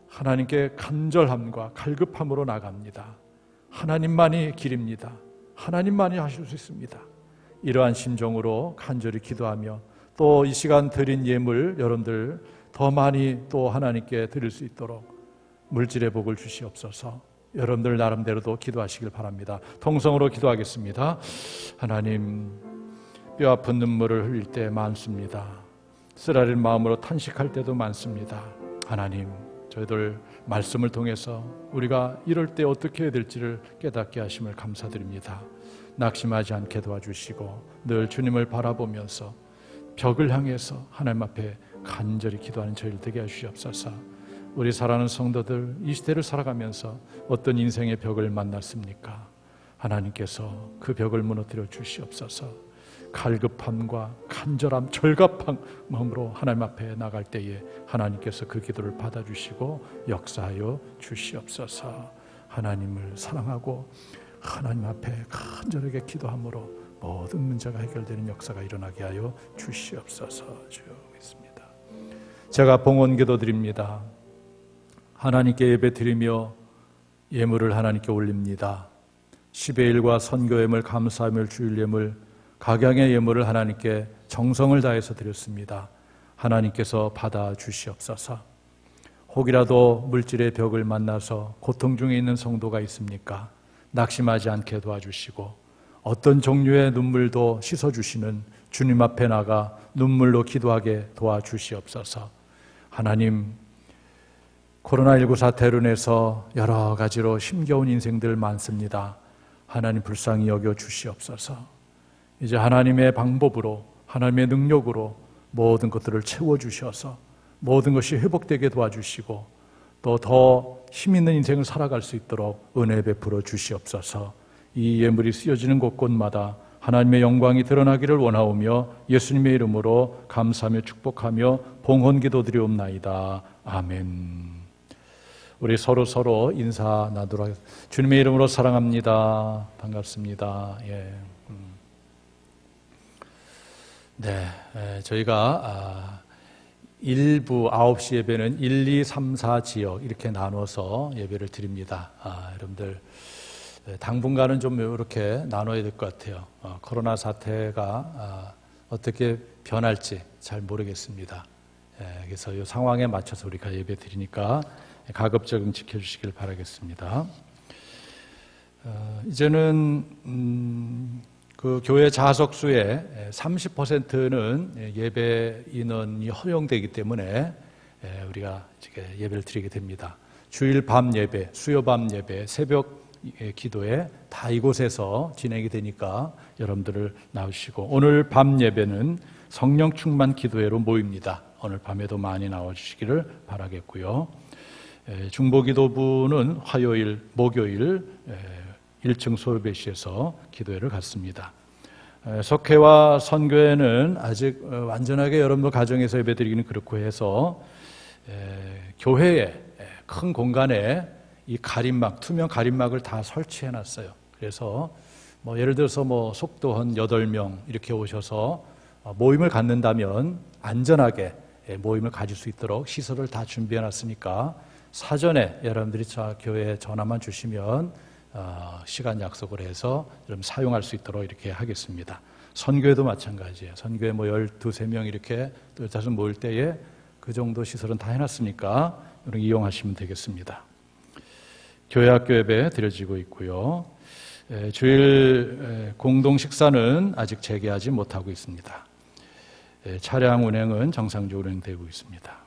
하나님께 간절함과 갈급함으로 나갑니다. 하나님만이 길입니다. 하나님만이 하실 수 있습니다. 이러한 심정으로 간절히 기도하며 또 이 시간 드린 예물 여러분들 더 많이 또 하나님께 드릴 수 있도록 물질의 복을 주시옵소서. 여러분들 나름대로도 기도하시길 바랍니다. 통성으로 기도하겠습니다. 하나님, 뼈 아픈 눈물을 흘릴 때 많습니다. 쓰라린 마음으로 탄식할 때도 많습니다. 하나님, 저희들 말씀을 통해서 우리가 이럴 때 어떻게 해야 될지를 깨닫게 하심을 감사드립니다. 낙심하지 않게 도와주시고 늘 주님을 바라보면서 벽을 향해서 하나님 앞에 간절히 기도하는 저희를 되게 하시옵소서. 우리 사랑하는 성도들, 이 시대를 살아가면서 어떤 인생의 벽을 만났습니까? 하나님께서 그 벽을 무너뜨려 주시옵소서. 갈급함과 간절함, 절갑한 마음으로 하나님 앞에 나갈 때에 하나님께서 그 기도를 받아주시고 역사하여 주시옵소서. 하나님을 사랑하고 하나님 앞에 간절하게 기도함으로 모든 문제가 해결되는 역사가 일어나게 하여 주시옵소서. 주여 믿습니다. 제가 봉헌 기도 드립니다. 하나님께 예배 드리며 예물을 하나님께 올립니다. 10의 1과 선교예물, 감사예물, 주일예물, 각양의 예물을 하나님께 정성을 다해서 드렸습니다. 하나님께서 받아주시옵소서. 혹이라도 물질의 벽을 만나서 고통 중에 있는 성도가 있습니까? 낙심하지 않게 도와주시고 어떤 종류의 눈물도 씻어주시는 주님 앞에 나가 눈물로 기도하게 도와주시옵소서. 하나님, 코로나19 사태로 인해서 여러 가지로 힘겨운 인생들 많습니다. 하나님 불쌍히 여겨 주시옵소서. 이제 하나님의 방법으로, 하나님의 능력으로 모든 것들을 채워주셔서 모든 것이 회복되게 도와주시고 또 더 힘있는 인생을 살아갈 수 있도록 은혜 베풀어 주시옵소서. 이 예물이 쓰여지는 곳곳마다 하나님의 영광이 드러나기를 원하오며 예수님의 이름으로 감사하며 축복하며 봉헌 기도드리옵나이다. 아멘. 우리 서로 인사 나누도록 하겠습니다. 주님의 이름으로 사랑합니다. 반갑습니다. 예. 네, 저희가 일부 9시 예배는 1, 2, 3, 4 지역 이렇게 나눠서 예배를 드립니다. 여러분들 당분간은 좀 이렇게 나눠야 될 것 같아요. 코로나 사태가 어떻게 변할지 잘 모르겠습니다. 그래서 이 상황에 맞춰서 우리가 예배 드리니까 가급적이면 지켜주시길 바라겠습니다. 이제는 그 교회 자석수의 30%는 예배 인원이 허용되기 때문에 우리가 예배를 드리게 됩니다. 주일 밤 예배, 수요 밤 예배, 새벽 기도회 다 이곳에서 진행이 되니까 여러분들을 나오시고, 오늘 밤 예배는 성령 충만 기도회로 모입니다. 오늘 밤에도 많이 나와주시기를 바라겠고요. 중보기도부는 화요일, 목요일 1층 소요배실에서 기도회를 갖습니다. 석회와 선교회는 아직 완전하게 여러분들 가정에서 예배드리기는 그렇고 해서 교회에 큰 공간에 이 가림막, 투명 가림막을 다 설치해 놨어요. 그래서 예를 들어서 속도 한 8명 이렇게 오셔서 모임을 갖는다면 안전하게 모임을 가질 수 있도록 시설을 다 준비해 놨으니까 사전에 여러분들이 교회에 전화만 주시면 시간 약속을 해서 여러분 사용할 수 있도록 이렇게 하겠습니다. 선교회도 마찬가지예요. 선교회 12~13명 이렇게 또 다섯 모일 때에 그 정도 시설은 다 해놨으니까 여러분 이용하시면 되겠습니다. 교회 학교 예배 드려지고 있고요. 주일 공동 식사는 아직 재개하지 못하고 있습니다. 차량 운행은 정상적으로 운행되고 있습니다.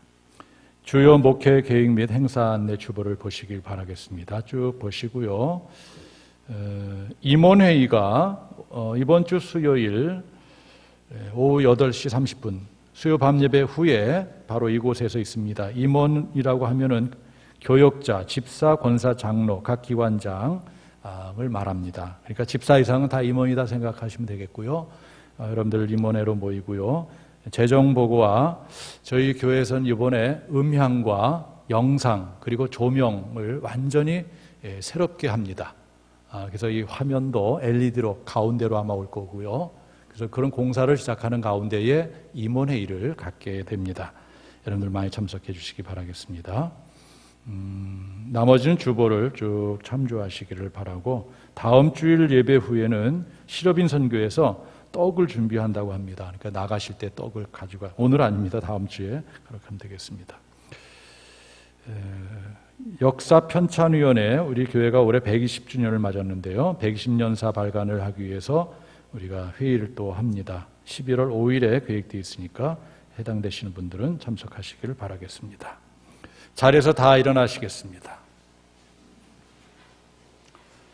주요 목회 계획 및 행사 안내 주보를 보시길 바라겠습니다. 쭉 보시고요. 임원회의가 이번 주 수요일 오후 8시 30분 수요 밤예배 후에 바로 이곳에서 있습니다. 임원이라고 하면은 교역자, 집사, 권사, 장로, 각 기관장을 말합니다. 그러니까 집사 이상은 다 임원이다 생각하시면 되겠고요. 여러분들 임원회로 모이고요. 재정보고와 저희 교회에서는 이번에 음향과 영상 그리고 조명을 완전히 새롭게 합니다. 그래서 이 화면도 LED로 가운데로 아마 올 거고요. 그래서 그런 공사를 시작하는 가운데에 임원회의를 갖게 됩니다. 여러분들 많이 참석해 주시기 바라겠습니다. 나머지는 주보를 쭉 참조하시기를 바라고, 다음 주일 예배 후에는 실업인 선교에서 떡을 준비한다고 합니다. 그러니까 나가실 때 떡을 가지고, 오늘 아닙니다. 다음 주에 그렇게 하면 되겠습니다. 역사편찬위원회, 우리 교회가 올해 120주년을 맞았는데요. 120년사 발간을 하기 위해서 우리가 회의를 또 합니다. 11월 5일에 계획되어 있으니까 해당되시는 분들은 참석하시기를 바라겠습니다. 자리에서 다 일어나시겠습니다.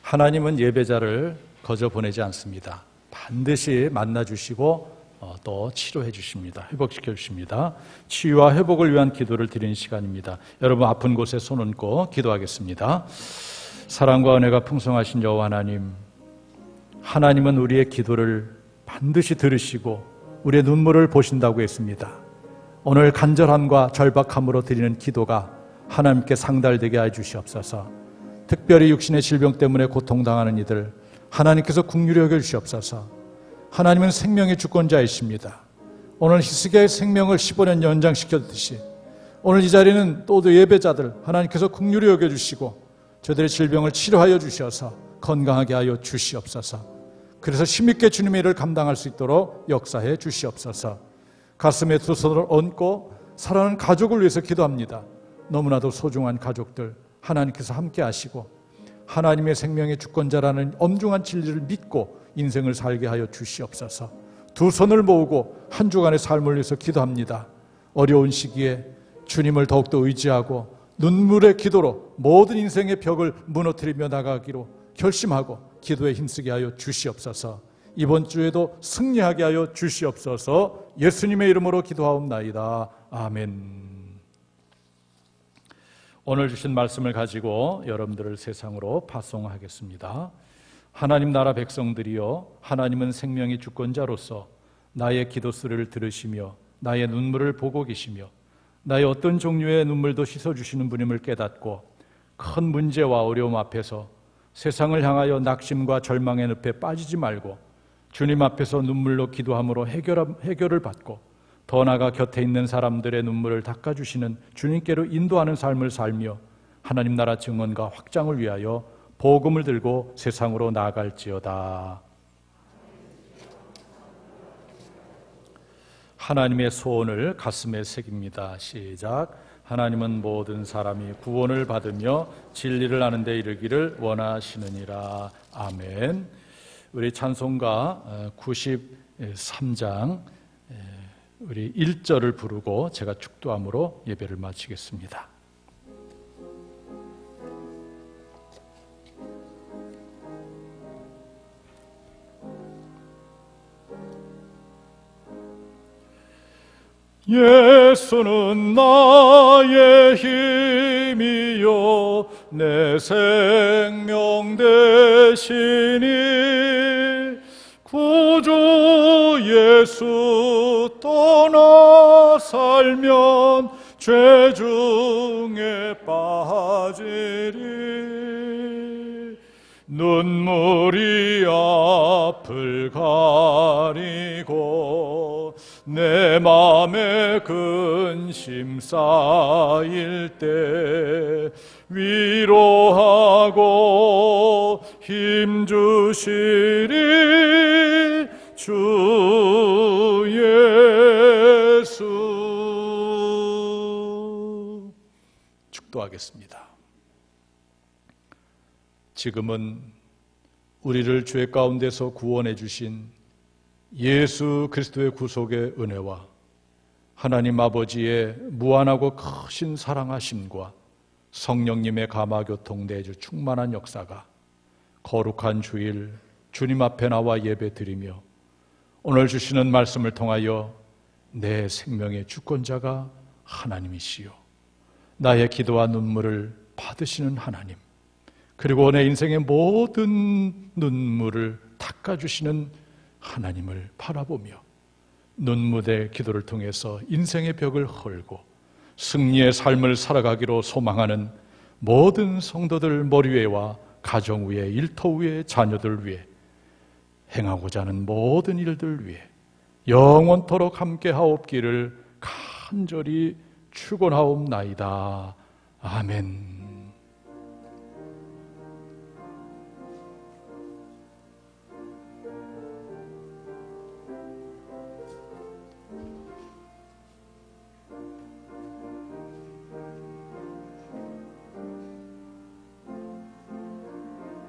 하나님은 예배자를 거저 보내지 않습니다. 반드시 만나주시고 또 치료해 주십니다. 회복시켜 주십니다. 치유와 회복을 위한 기도를 드리는 시간입니다. 여러분 아픈 곳에 손 얹고 기도하겠습니다. 사랑과 은혜가 풍성하신 여호와 하나님, 하나님은 우리의 기도를 반드시 들으시고 우리의 눈물을 보신다고 했습니다. 오늘 간절함과 절박함으로 드리는 기도가 하나님께 상달되게 해 주시옵소서. 특별히 육신의 질병 때문에 고통당하는 이들 하나님께서 긍휼히 여겨 주시옵소서. 하나님은 생명의 주권자이십니다. 오늘 히스기야의 생명을 15년 연장시켰듯이 오늘 이 자리는 또 예배자들 하나님께서 긍휼히 여겨 주시고 저들의 질병을 치료하여 주셔서 건강하게 하여 주시옵소서. 그래서 힘있게 주님의 일을 감당할 수 있도록 역사해 주시옵소서. 가슴에 두 손을 얹고 사랑하는 가족을 위해서 기도합니다. 너무나도 소중한 가족들 하나님께서 함께 하시고 하나님의 생명의 주권자라는 엄중한 진리를 믿고 인생을 살게 하여 주시옵소서. 두 손을 모으고 한 주간의 삶을 위해서 기도합니다. 어려운 시기에 주님을 더욱더 의지하고 눈물의 기도로 모든 인생의 벽을 무너뜨리며 나가기로 결심하고 기도에 힘쓰게 하여 주시옵소서. 이번 주에도 승리하게 하여 주시옵소서. 예수님의 이름으로 기도하옵나이다. 아멘. 오늘 주신 말씀을 가지고 여러분들을 세상으로 파송하겠습니다. 하나님 나라 백성들이여, 하나님은 생명의 주권자로서 나의 기도 소리를 들으시며 나의 눈물을 보고 계시며 나의 어떤 종류의 눈물도 씻어주시는 분임을 깨닫고 큰 문제와 어려움 앞에서 세상을 향하여 낙심과 절망의 늪에 빠지지 말고 주님 앞에서 눈물로 기도함으로 해결을 받고 더 나아가 곁에 있는 사람들의 눈물을 닦아주시는 주님께로 인도하는 삶을 살며 하나님 나라 증언과 확장을 위하여 복음을 들고 세상으로 나아갈지어다. 하나님의 소원을 가슴에 새깁니다. 시작. 하나님은 모든 사람이 구원을 받으며 진리를 아는 데 이르기를 원하시느니라. 아멘. 우리 찬송가 93장 우리 1절을 부르고 제가 축도함으로 예배를 마치겠습니다. 예수는 나의 힘이요 내 생명 되시니 구주 예수 떠나 살면 죄 중에 빠지리 눈물이 앞을 가리고 내 맘에 근심 쌓일 때 위로하고 힘 주시리 주 예수. 축도하겠습니다. 지금은 우리를 죄 가운데서 구원해 주신 예수 그리스도의 구속의 은혜와 하나님 아버지의 무한하고 크신 사랑하심과 성령님의 감화교통 내주 충만한 역사가 거룩한 주일 주님 앞에 나와 예배 드리며 오늘 주시는 말씀을 통하여 내 생명의 주권자가 하나님이시요 나의 기도와 눈물을 받으시는 하나님, 그리고 내 인생의 모든 눈물을 닦아주시는 하나님을 바라보며 눈물의 기도를 통해서 인생의 벽을 헐고 승리의 삶을 살아가기로 소망하는 모든 성도들 머리 위에와 가정 위에, 일터 위에, 자녀들 위에, 행하고자 하는 모든 일들 위에 영원토록 함께하옵기를 간절히 축원하옵나이다. 아멘.